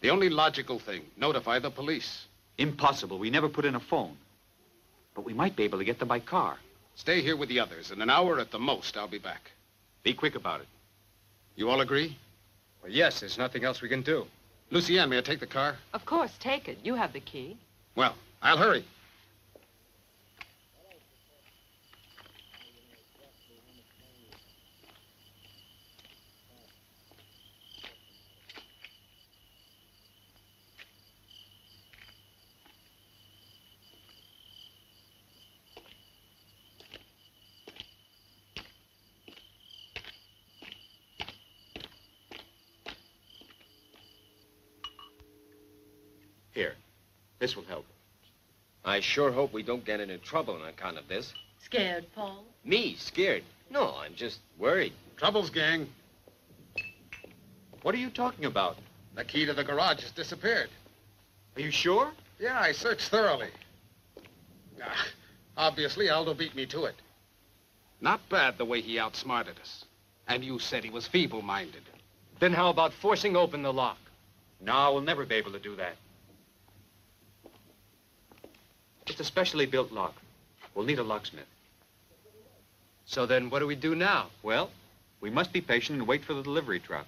N: The only logical thing, notify the police.
G: Impossible. We never put in a phone. But we might be able to get them by car.
N: Stay here with the others. In an hour at the most, I'll be back.
G: Be quick about it.
N: You all agree?
B: Well, yes, there's nothing else we can do.
N: Lucienne, may I take the car?
J: Of course, take it. You have the key.
N: Well, I'll hurry.
B: Here, this will help.
I: I sure hope we don't get into trouble on account of this.
A: Scared, Paul?
I: Me, scared? No, I'm just worried.
N: Troubles, gang.
G: What are you talking about?
N: The key to the garage has disappeared.
G: Are you sure?
N: Yeah, I searched thoroughly. Obviously, Aldo beat me to it. Not bad the way he outsmarted us. And you said he was feeble-minded.
B: Then how about forcing open the lock?
G: No, we'll never be able to do that. It's a specially built lock. We'll need a locksmith.
B: So then what do we do now?
G: Well, we must be patient and wait for the delivery truck.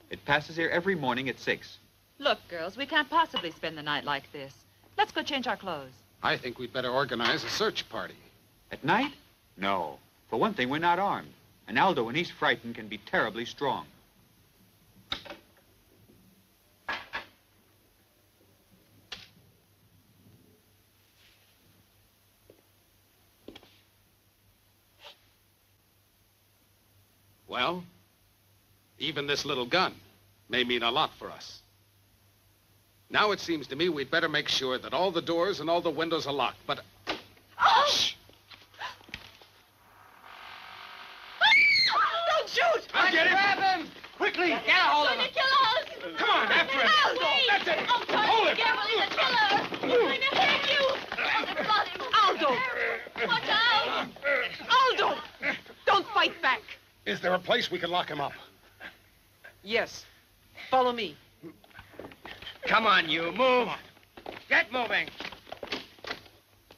G: It passes here every morning at 6.
E: Look, girls, we can't possibly spend the night like this. Let's go change our clothes.
N: I think we'd better organize a search party.
G: At night? No. For one thing, we're not armed. And Aldo, when he's frightened, can be terribly strong.
N: Well, even this little gun may mean a lot for us. Now it seems to me we'd better make sure that all the doors and all the windows are locked, but...
M: Oh!
N: Shh!
M: Don't shoot!
N: I'll get him!
M: Grab him!
N: Quickly!
M: Get a hold of him! He's going to kill us!
N: Come on, after him!
M: Aldo!
N: That's it!
M: Oh, Tony,
N: Hold
M: be
N: him!
M: careful, he's a killer! He's going to hurt you! They've got him!
J: Aldo!
M: Watch out!
J: Aldo! Don't fight back.
N: Is there a place we can lock him up?
J: Yes. Follow me.
I: Come on, you. Move. Get moving.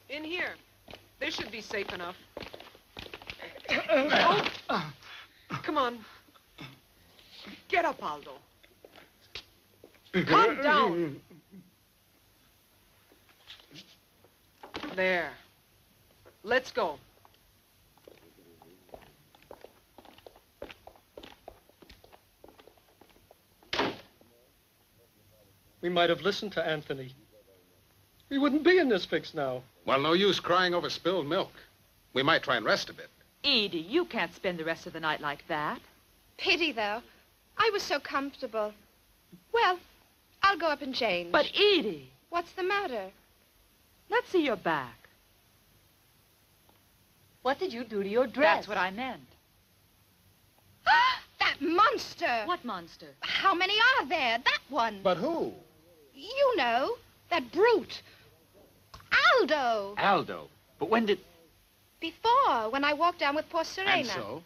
J: In here. This should be safe enough. Come on. Get up, Aldo. Calm down. There. Let's go.
L: We might have listened to Anthony. We wouldn't be in this fix now.
N: Well, no use crying over spilled milk. We might try and rest a bit.
E: Edie, you can't spend the rest of the night like that.
F: Pity, though. I was so comfortable. Well, I'll go up and change.
J: But, Edie.
F: What's the matter?
J: Let's see your back. What did you do to your dress?
E: That's what I meant.
F: That monster!
E: What monster?
F: How many are there? That one.
N: But who?
F: You know, that brute. Aldo.
H: Aldo? But when did...
F: Before, when I walked down with poor Serena.
N: And so?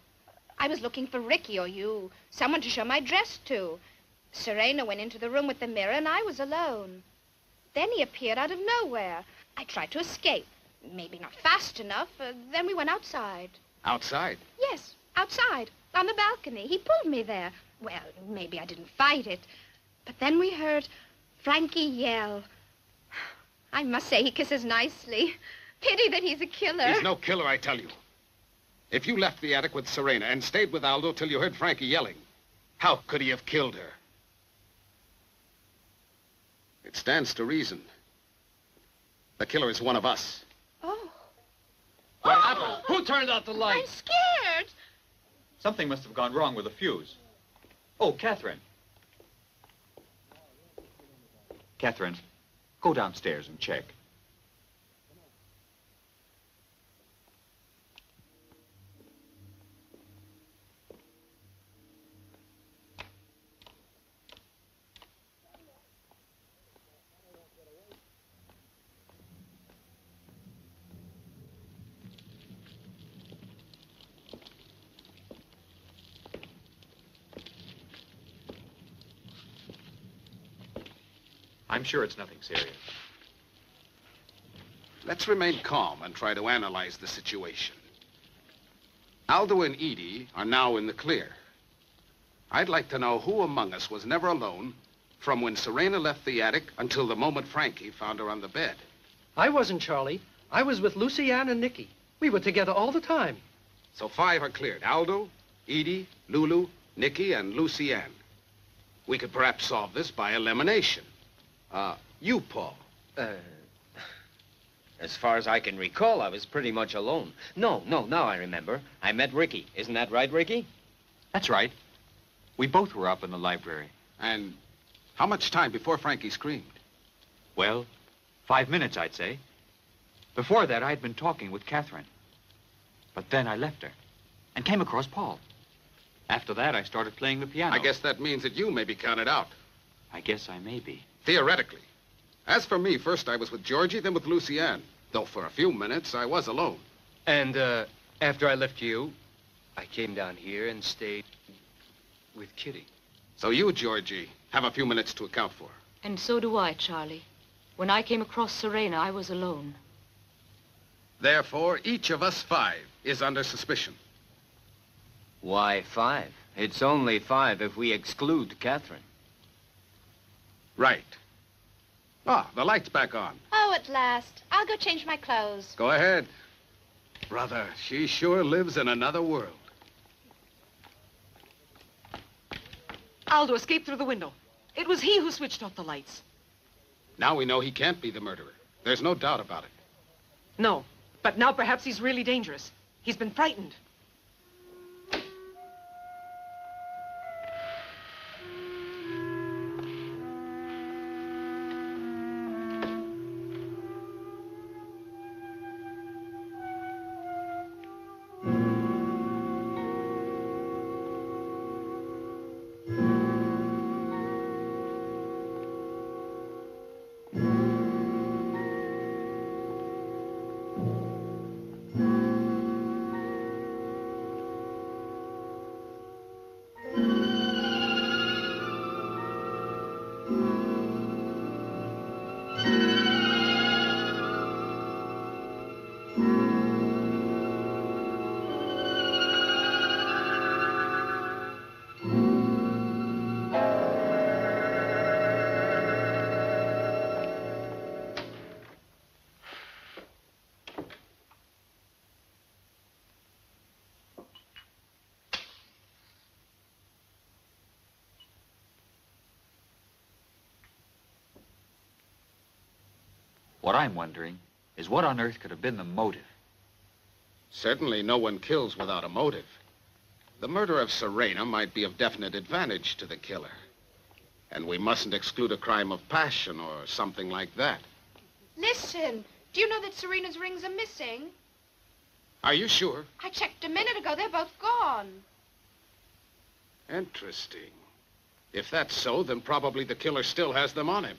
F: I was looking for Ricky or you, someone to show my dress to. Serena went into the room with the mirror, and I was alone. Then he appeared out of nowhere. I tried to escape. Maybe not fast enough. Then we went outside.
N: Outside?
F: Yes, outside, on the balcony. He pulled me there. Well, maybe I didn't fight it. But then we heard Frankie yell. I must say he kisses nicely. Pity that he's a killer.
N: He's no killer, I tell you. If you left the attic with Serena and stayed with Aldo till you heard Frankie yelling, how could he have killed her? It stands to reason. The killer is one of us.
F: Oh.
G: What happened? Who turned out the
F: I'm
G: light?
F: scared.
G: Something must have gone wrong with the fuse. Oh, Catherine. Catherine, go downstairs and check.
O: I'm sure it's nothing serious.
N: Let's remain calm and try to analyze the situation. Aldo and Edie are now in the clear. I'd like to know who among us was never alone from when Serena left the attic until the moment Frankie found her on the bed.
L: I wasn't, Charlie. I was with Lucy Ann and Nicky. We were together all the time.
N: So 5 are cleared. Aldo, Edie, Lulu, Nicky, and Lucy Ann. We could perhaps solve this by elimination. You, Paul.
H: As far as I can recall, I was pretty much alone. No, now I remember. I met Ricky. Isn't that right, Ricky?
G: That's right. We both were up in the library.
N: And how much time before Frankie screamed?
G: Well, 5 minutes, I'd say. Before that, I'd been talking with Catherine. But then I left her and came across Paul. After that, I started playing the piano.
N: I guess that means that you may be counted out.
G: I guess I may be.
N: Theoretically. As for me, first I was with Georgie, then with Lucy Ann. Though for a few minutes, I was alone.
B: And, after I left you, I came down here and stayed with Kitty.
N: So you, Georgie, have a few minutes to account for.
E: And so do I, Charlie. When I came across Serena, I was alone.
N: Therefore, each of us 5 is under suspicion.
H: Why 5? It's only 5 if we exclude Catherine.
N: Right. Ah, the light's back on.
F: Oh, at last. I'll go change my clothes.
N: Go ahead. Brother, she sure lives in another world.
J: Aldo escaped through the window. It was he who switched off the lights.
N: Now we know he can't be the murderer. There's no doubt about it.
J: No, but now perhaps he's really dangerous. He's been frightened.
G: What I'm wondering is what on earth could have been the motive?
N: Certainly no one kills without a motive. The murder of Serena might be of definite advantage to the killer. And we mustn't exclude a crime of passion or something like that.
F: Listen, do you know that Serena's rings are missing?
N: Are you sure?
F: I checked a minute ago. They're both gone.
N: Interesting. If that's so, then probably the killer still has them on him.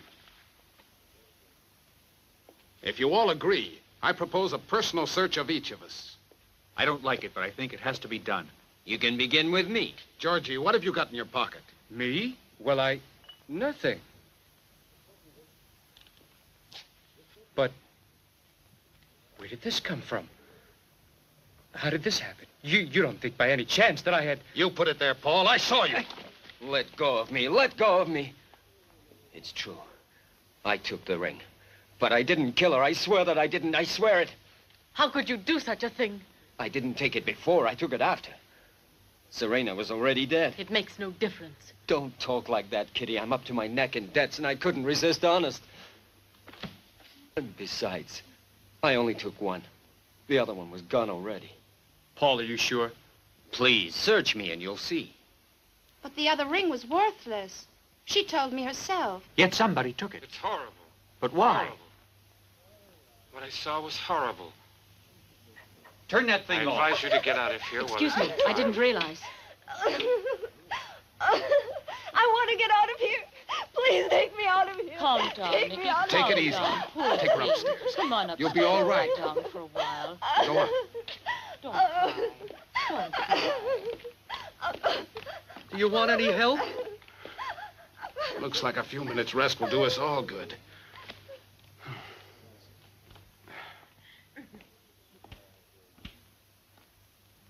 N: If you all agree, I propose a personal search of each of us.
G: I don't like it, but I think it has to be done.
H: You can begin with me.
N: Georgie, what have you got in your pocket?
L: Me? Well, nothing. But where did this come from? How did this happen? You don't think by any chance that I had...
N: You put it there, Paul. I saw you.
H: Let go of me. Let go of me. It's true. I took the ring. But I didn't kill her. I swear that I didn't. I swear it.
A: How could you do such a thing?
H: I didn't take it before. I took it after. Serena was already dead.
A: It makes no difference.
H: Don't talk like that, Kitty. I'm up to my neck in debts, and I couldn't resist, honest. And besides, I only took one. The other one was gone already.
L: Paul, are you sure?
H: Please, search me and you'll see.
F: But the other ring was worthless. She told me herself.
G: Yet somebody took it.
O: It's horrible.
G: But why?
O: Horrible. What I saw was horrible.
G: Turn that thing off.
O: I advise you to get out of here.
A: Excuse me, I didn't realize.
M: I want to get out of here. Please take me out of here.
A: Calm down,
M: Take
A: Nicky.
M: me out of
N: Take
M: here.
N: it easy.
A: Poor
N: Take her
A: thing.
N: upstairs.
A: Come on upstairs.
N: You'll be all right.
A: Lie down for a while.
N: Go on.
A: Don't cry. Don't cry.
L: Do you want any help?
N: Looks like a few minutes rest will do us all good.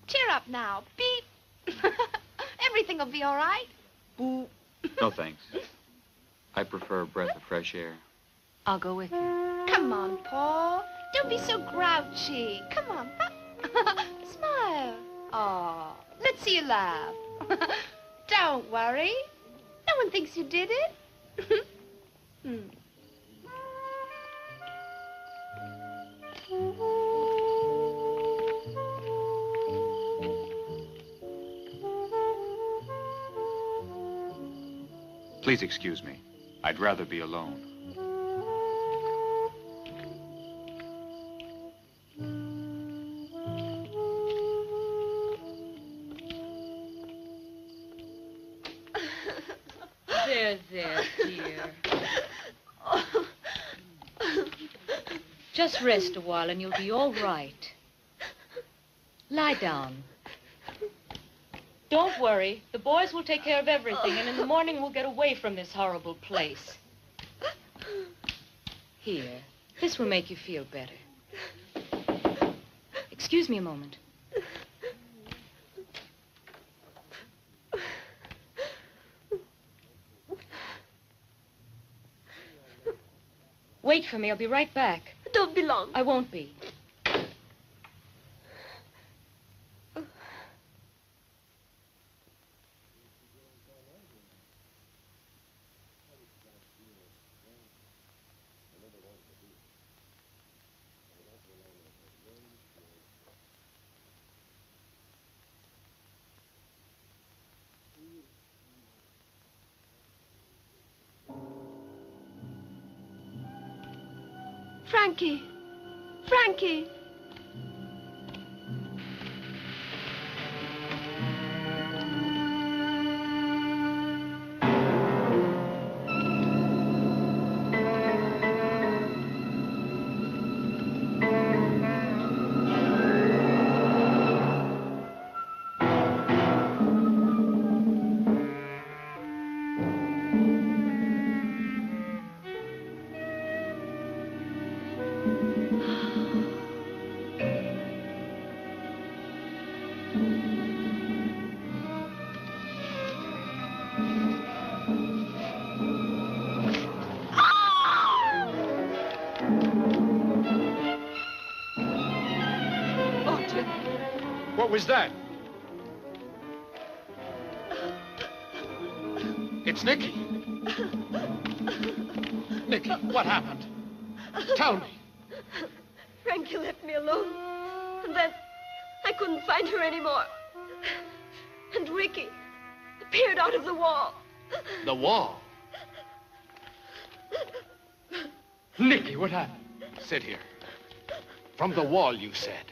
F: Cheer up now. Beep. Everything will be all right.
G: No, thanks. I prefer a breath of fresh air.
E: I'll go with you.
F: Come on, Paul. Don't be so grouchy. Come on. Smile. Oh, let's see you laugh. Don't worry. No one thinks you did it.
G: Please excuse me. I'd rather be alone.
E: There, dear. Just rest a while and you'll be all right. Lie down. Don't worry. The boys will take care of everything, and in the morning we'll get away from this horrible place. Here. This will make you feel better. Excuse me a moment. Wait for me. I'll be right back.
M: Don't be long.
E: I won't be.
M: Frankie. Frankie.
N: What was that? It's Nicky. Nicky, what happened? Tell me.
M: Frankie left me alone. And then I couldn't find her anymore. And Ricky appeared out of the wall.
N: The wall?
L: Nicky, what happened?
N: Sit here. From the wall, you said.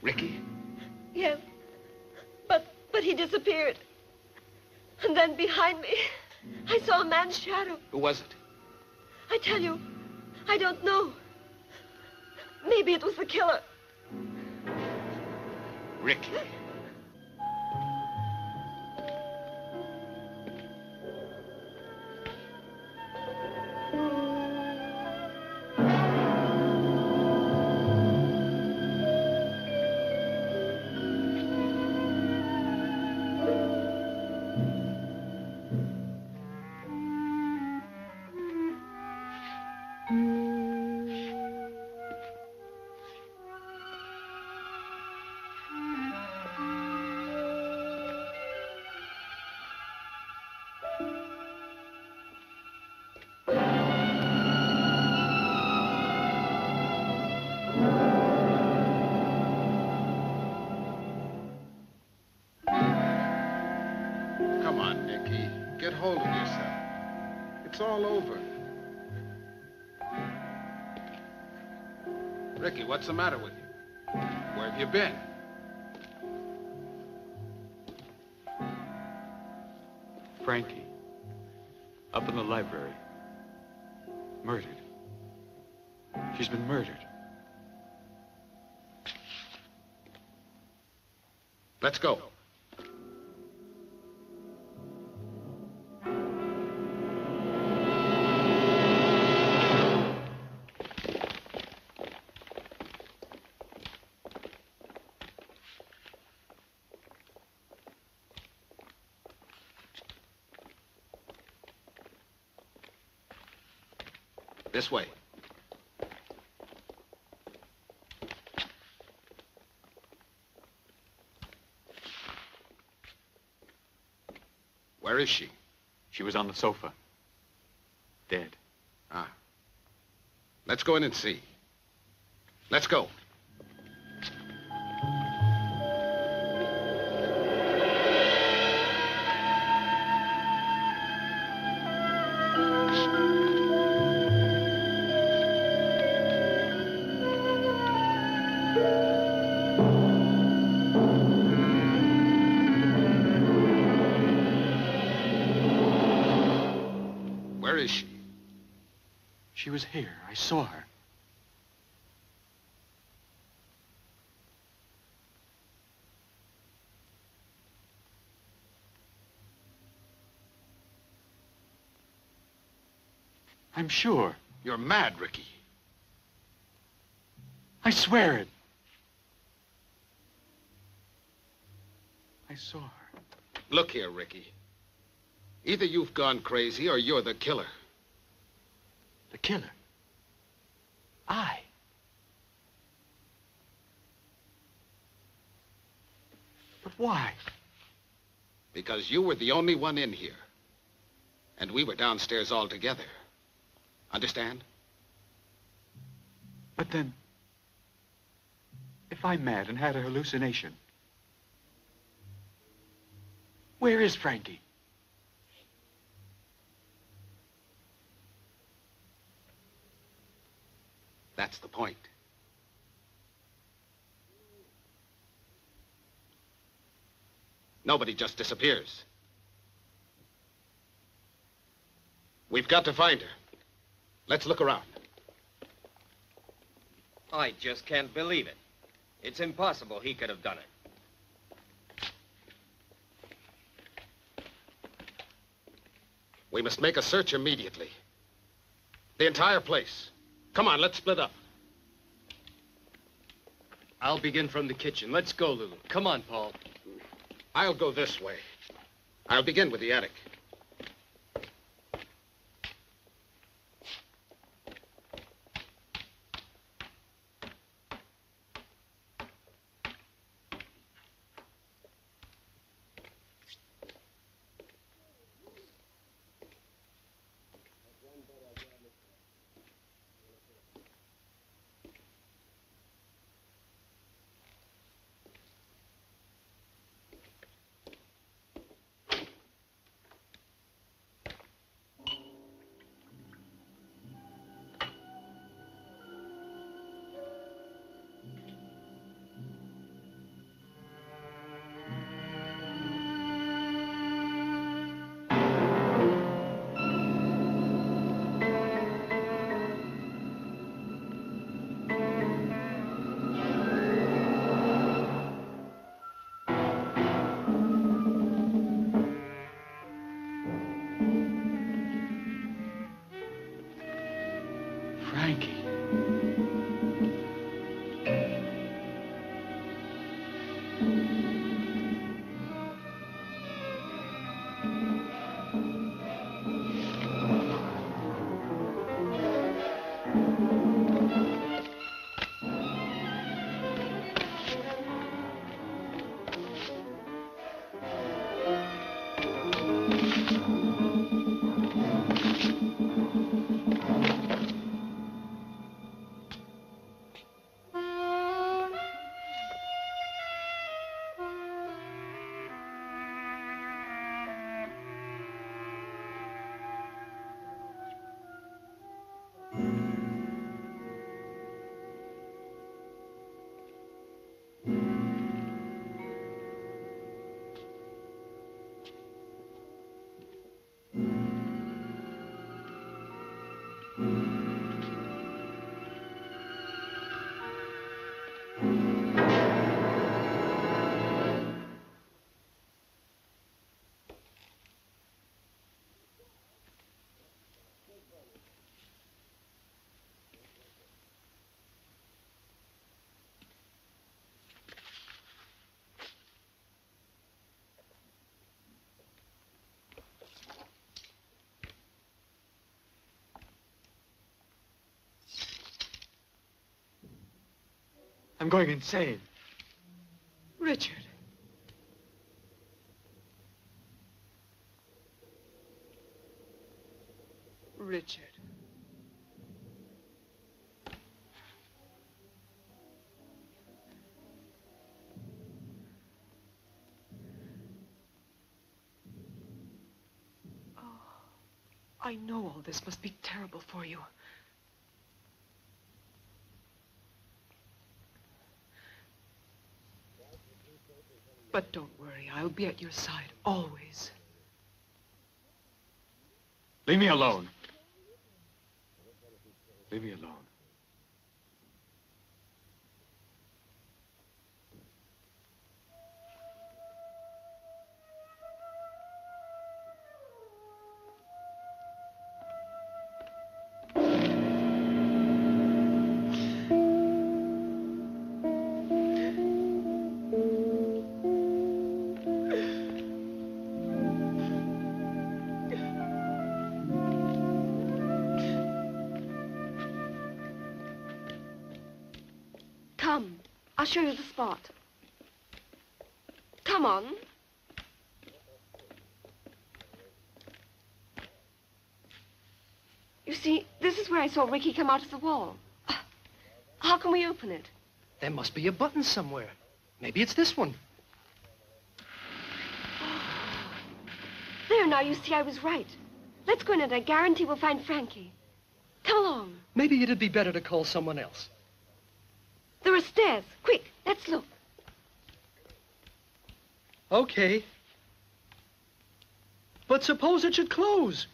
N: Ricky?
M: Yes. But he disappeared. And then behind me, I saw a man's shadow.
N: Who was it?
M: I tell you, I don't know. Maybe it was the killer.
N: Ricky. Come on, Nicky. Get hold of yourself. It's all over. Ricky, what's the matter with you? Where have you been?
G: Frankie. Up in the library. Murdered. She's been murdered.
N: Let's go. This way. Where is she?
G: She was on the sofa. Dead.
N: Ah. Let's go in and see. Let's go. Where is she?
G: She was here. I saw her. I'm sure.
N: You're mad, Ricky.
G: I swear it. I saw her.
N: Look here, Ricky. Either you've gone crazy or you're the killer.
G: The killer? I? But why?
N: Because you were the only one in here. And we were downstairs all together. Understand?
G: But then, if I'm mad and had a hallucination, where is Frankie?
N: That's the point. Nobody just disappears. We've got to find her. Let's look around.
H: I just can't believe it. It's impossible he could have done it.
N: We must make a search immediately. The entire place. Come on, let's split up.
L: I'll begin from the kitchen. Let's go, Lulu. Come on, Paul.
N: I'll go this way. I'll begin with the attic.
G: I'm going insane.
J: Richard. Richard. Oh, I know all this must be terrible for you. But don't worry, I'll be at your side, always.
G: Leave me alone. Leave me alone.
M: Come, I'll show you the spot. Come on. You see, this is where I saw Ricky come out of the wall. How can we open it?
C: There must be a button somewhere. Maybe it's this one.
M: There, now you see I was right. Let's go in and I guarantee we'll find Frankie. Come along.
C: Maybe it'd be better to call someone else.
M: There are stairs. Quick, let's look.
C: Okay. But suppose it should close.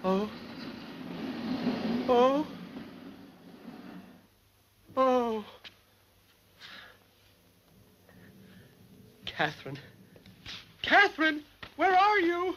C: Oh. Oh. Oh. Catherine. Catherine, where are you?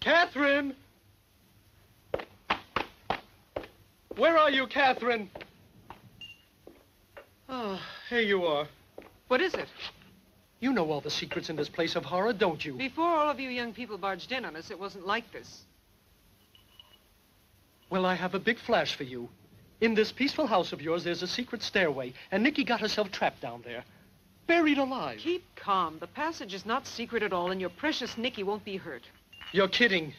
C: Catherine! Where are you, Catherine? Ah, here you are.
J: What is it?
C: You know all the secrets in this place of horror, don't you?
J: Before all of you young people barged in on us, it wasn't like this.
C: Well, I have a big flash for you. In this peaceful house of yours, there's a secret stairway, and Nikki got herself trapped down there. Buried alive.
J: Keep calm. The passage is not secret at all, and your precious Nikki won't be hurt.
C: You're kidding.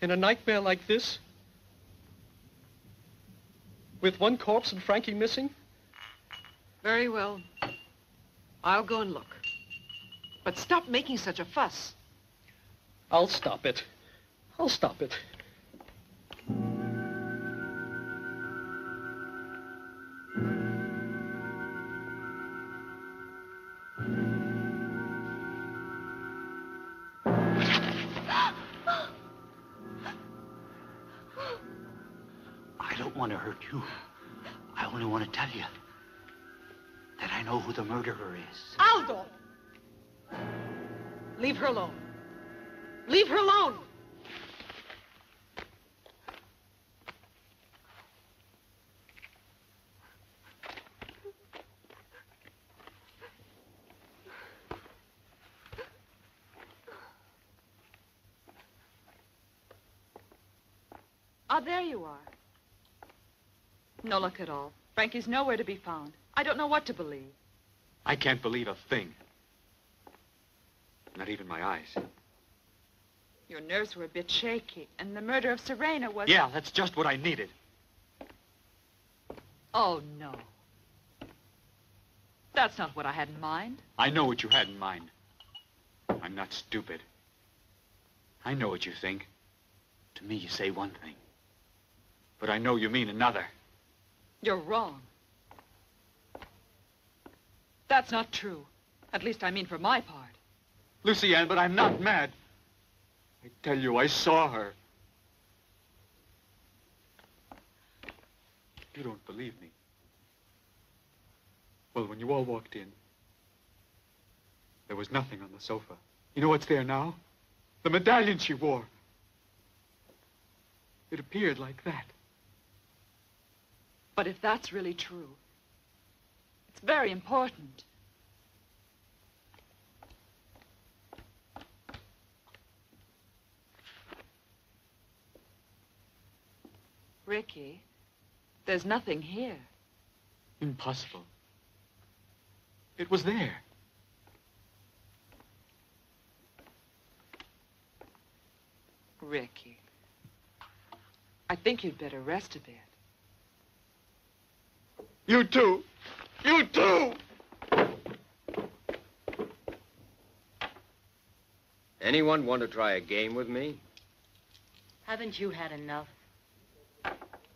C: In a nightmare like this? With one corpse and Frankie missing?
J: Very well. I'll go and look. But stop making such a fuss.
C: I'll stop it. I'll stop it.
P: I don't want to hurt you. I only want to tell you that I know who the murderer is.
J: Aldo! Leave her alone. Leave her alone!
Q: Ah, there you are. No luck at all. Frankie's nowhere to be found. I don't know what to believe.
G: I can't believe a thing. Not even my eyes.
Q: Your nerves were a bit shaky, and the murder of Serena was...
G: Yeah, that's just what I needed.
Q: Oh, no. That's not what I had in mind.
G: I know what you had in mind. I'm not stupid. I know what you think. To me, you say one thing. But I know you mean another.
Q: You're wrong. That's not true. At least I mean for my part.
G: Lucy-Ann, but I'm not mad. I tell you, I saw her. You don't believe me. Well, when you all walked in, there was nothing on the sofa. You know what's there now? The medallion she wore. It appeared like that.
Q: But if that's really true, it's very important. Ricky, there's nothing here.
G: Impossible. It was there.
Q: Ricky, I think you'd better rest a bit.
G: You too. You too.
H: Anyone want to try a game with me?
A: Haven't you had enough?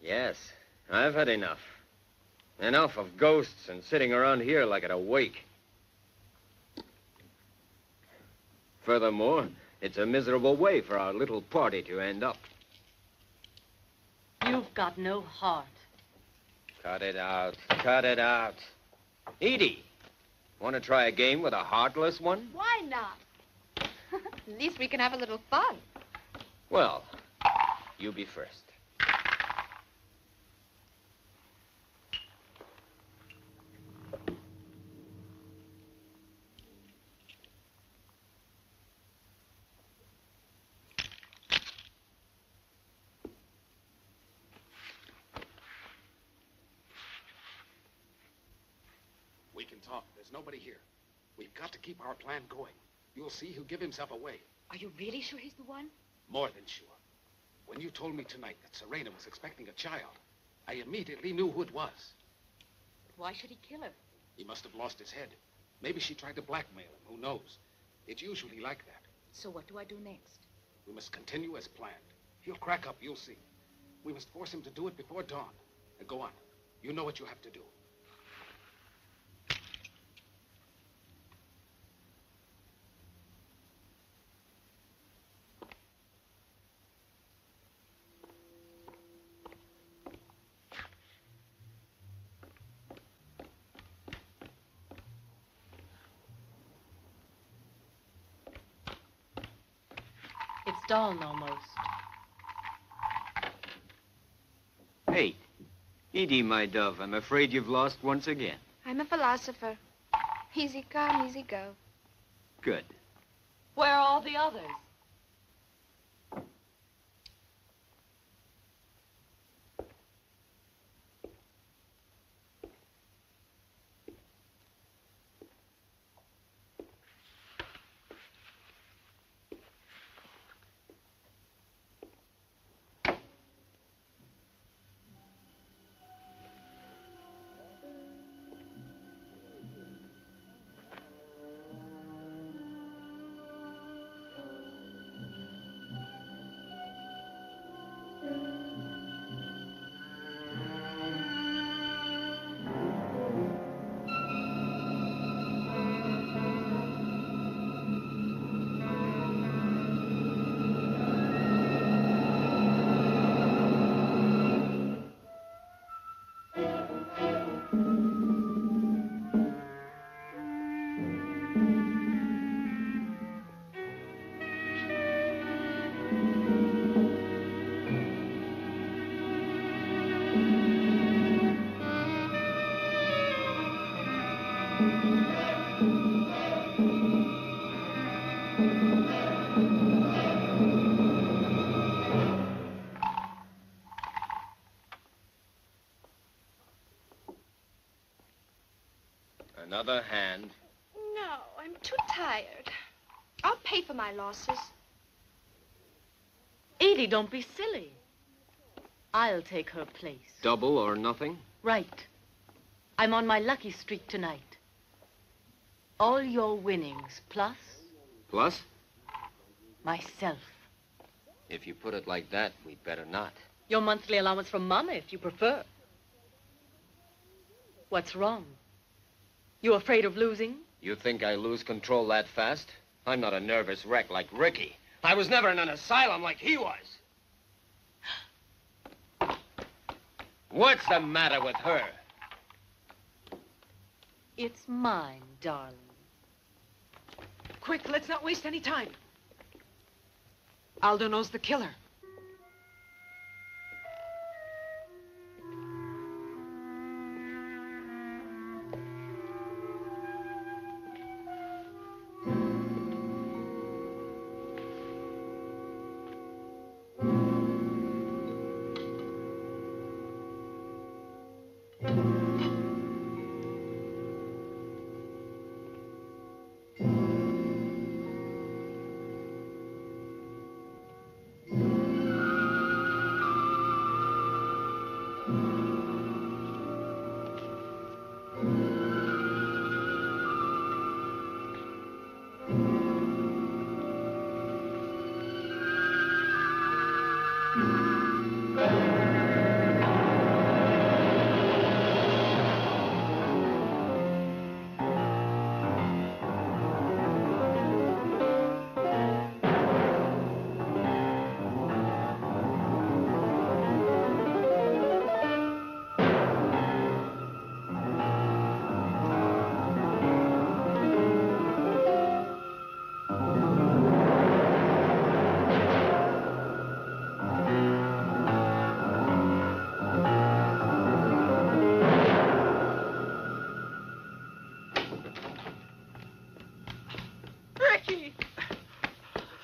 H: Yes, I've had enough. Enough of ghosts and sitting around here like at a wake. Furthermore, it's a miserable way for our little party to end up.
A: You've got no heart.
H: Cut it out. Cut it out. Edie, want to try a game with a heartless one?
F: Why not? At least we can have a little fun.
H: Well, you be first.
N: We can talk. There's nobody here. We've got to keep our plan going. You'll see he'll give himself away.
E: Are you really sure he's the one?
N: More than sure. When you told me tonight that Serena was expecting a child, I immediately knew who it was.
E: But why should he kill her?
N: He must have lost his head. Maybe she tried to blackmail him. Who knows? It's usually like that.
E: So what do I do next?
N: We must continue as planned. He'll crack up, you'll see. We must force him to do it before dawn. And go on. You know what you have to do.
A: It's dawn almost.
H: Hey, Edie, my dove, I'm afraid you've lost once again.
F: I'm a philosopher. Easy come, easy go.
H: Good.
Q: Where are all the others?
H: Another hand.
F: No, I'm too tired. I'll pay for my losses.
A: Edie, don't be silly. I'll take her place.
H: Double or nothing?
A: Right. I'm on my lucky streak tonight. All your winnings, plus
H: Plus?
A: myself.
H: If you put it like that, we'd better not.
A: Your monthly allowance from Mama, if you prefer. What's wrong? You afraid of losing?
H: You think I lose control that fast? I'm not a nervous wreck like Ricky. I was never in an asylum like he was. What's the matter with her?
A: It's mine, darling.
J: Quick, let's not waste any time. Aldo knows the killer.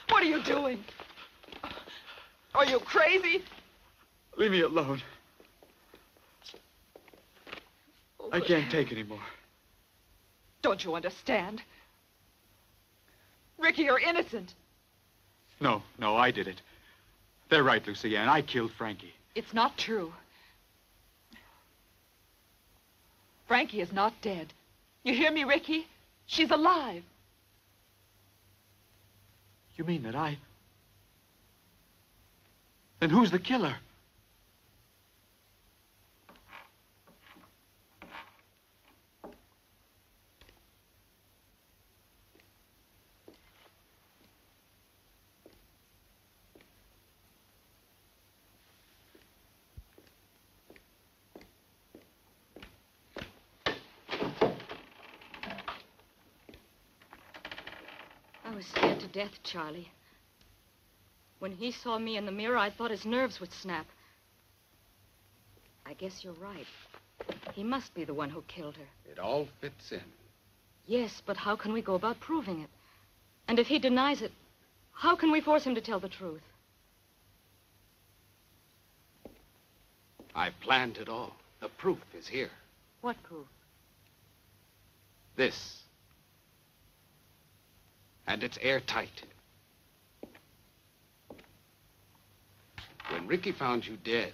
Q: What are you doing? Are you crazy?
G: Leave me alone. I can't take any more.
Q: Don't you understand? Ricky, you're innocent.
G: No, I did it. They're right, Lucianne. I killed Frankie.
Q: It's not true. Frankie is not dead. You hear me, Ricky? She's alive.
G: You mean that I... Then who's the killer?
A: I was scared to death, Charlie. When he saw me in the mirror, I thought his nerves would snap. I guess you're right. He must be the one who killed her.
N: It all fits in.
A: Yes, but how can we go about proving it? And if he denies it, how can we force him to tell the truth?
N: I've planned it all. The proof is here.
A: What proof?
N: This. And it's airtight. When Ricky found you dead,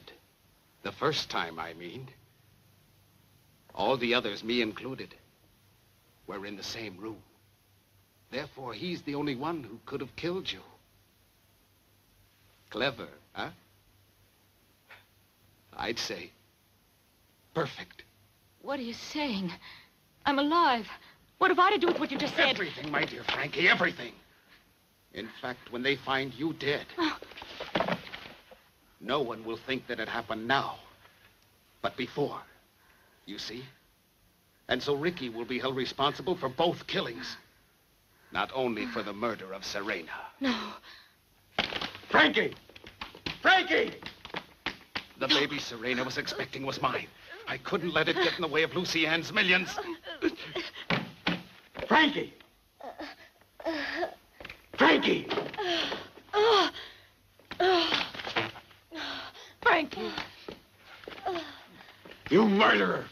N: the first time, I mean, all the others, me included, were in the same room. Therefore, he's the only one who could have killed you. Clever, huh? I'd say perfect.
A: What are you saying? I'm alive. What have I to do with what you just said?
N: Everything, my dear Frankie, everything. In fact, when they find you dead, no one will think that it happened now, but before. You see? And so Ricky will be held responsible for both killings. Not only for the murder of Serena.
A: No.
N: Frankie! Frankie! The baby Serena was expecting was mine. I couldn't let it get in the way of Lucianne's millions. Frankie! Frankie!
Q: Frankie!
N: You murderer!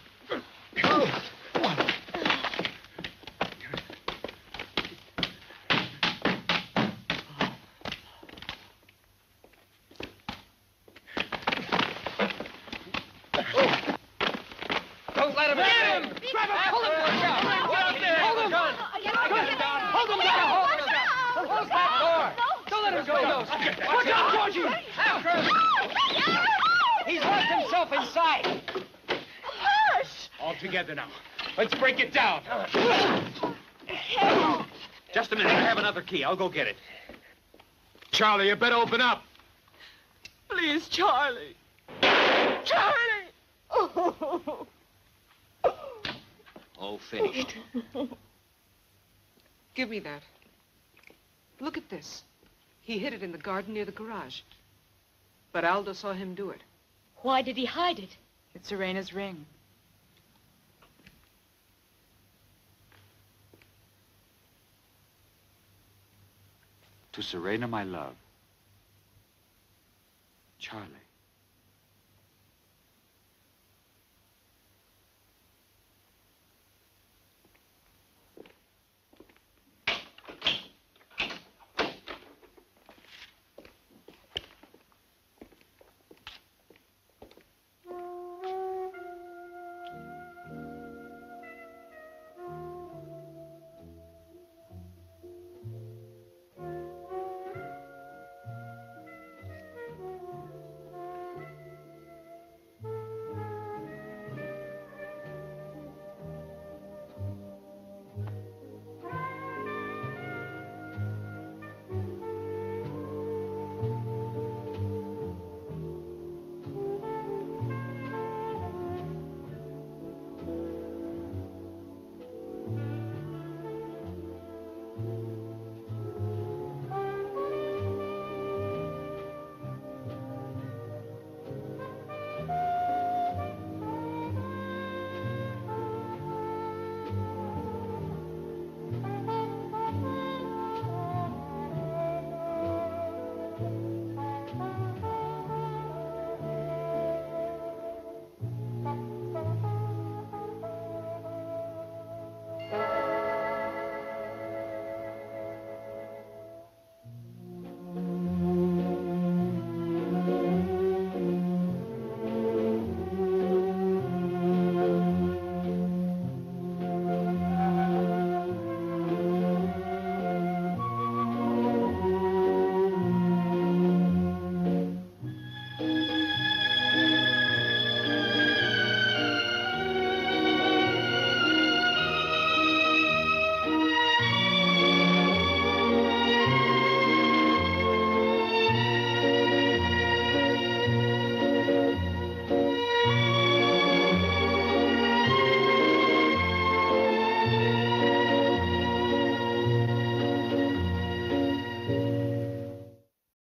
I: Watch out, Georgie! After him! He's locked himself inside.
L: Hush! All together now. Let's break it down.
G: Just a minute. I have another key. I'll go get it.
L: Charlie, you better open up.
Q: Please, Charlie. Charlie!
G: Oh, finished.
J: Give me that. Look at this. He hid it in the garden near the garage. But Aldo saw him do it.
E: Why did he hide it?
Q: It's Serena's ring.
G: To Serena, my love. Charlie.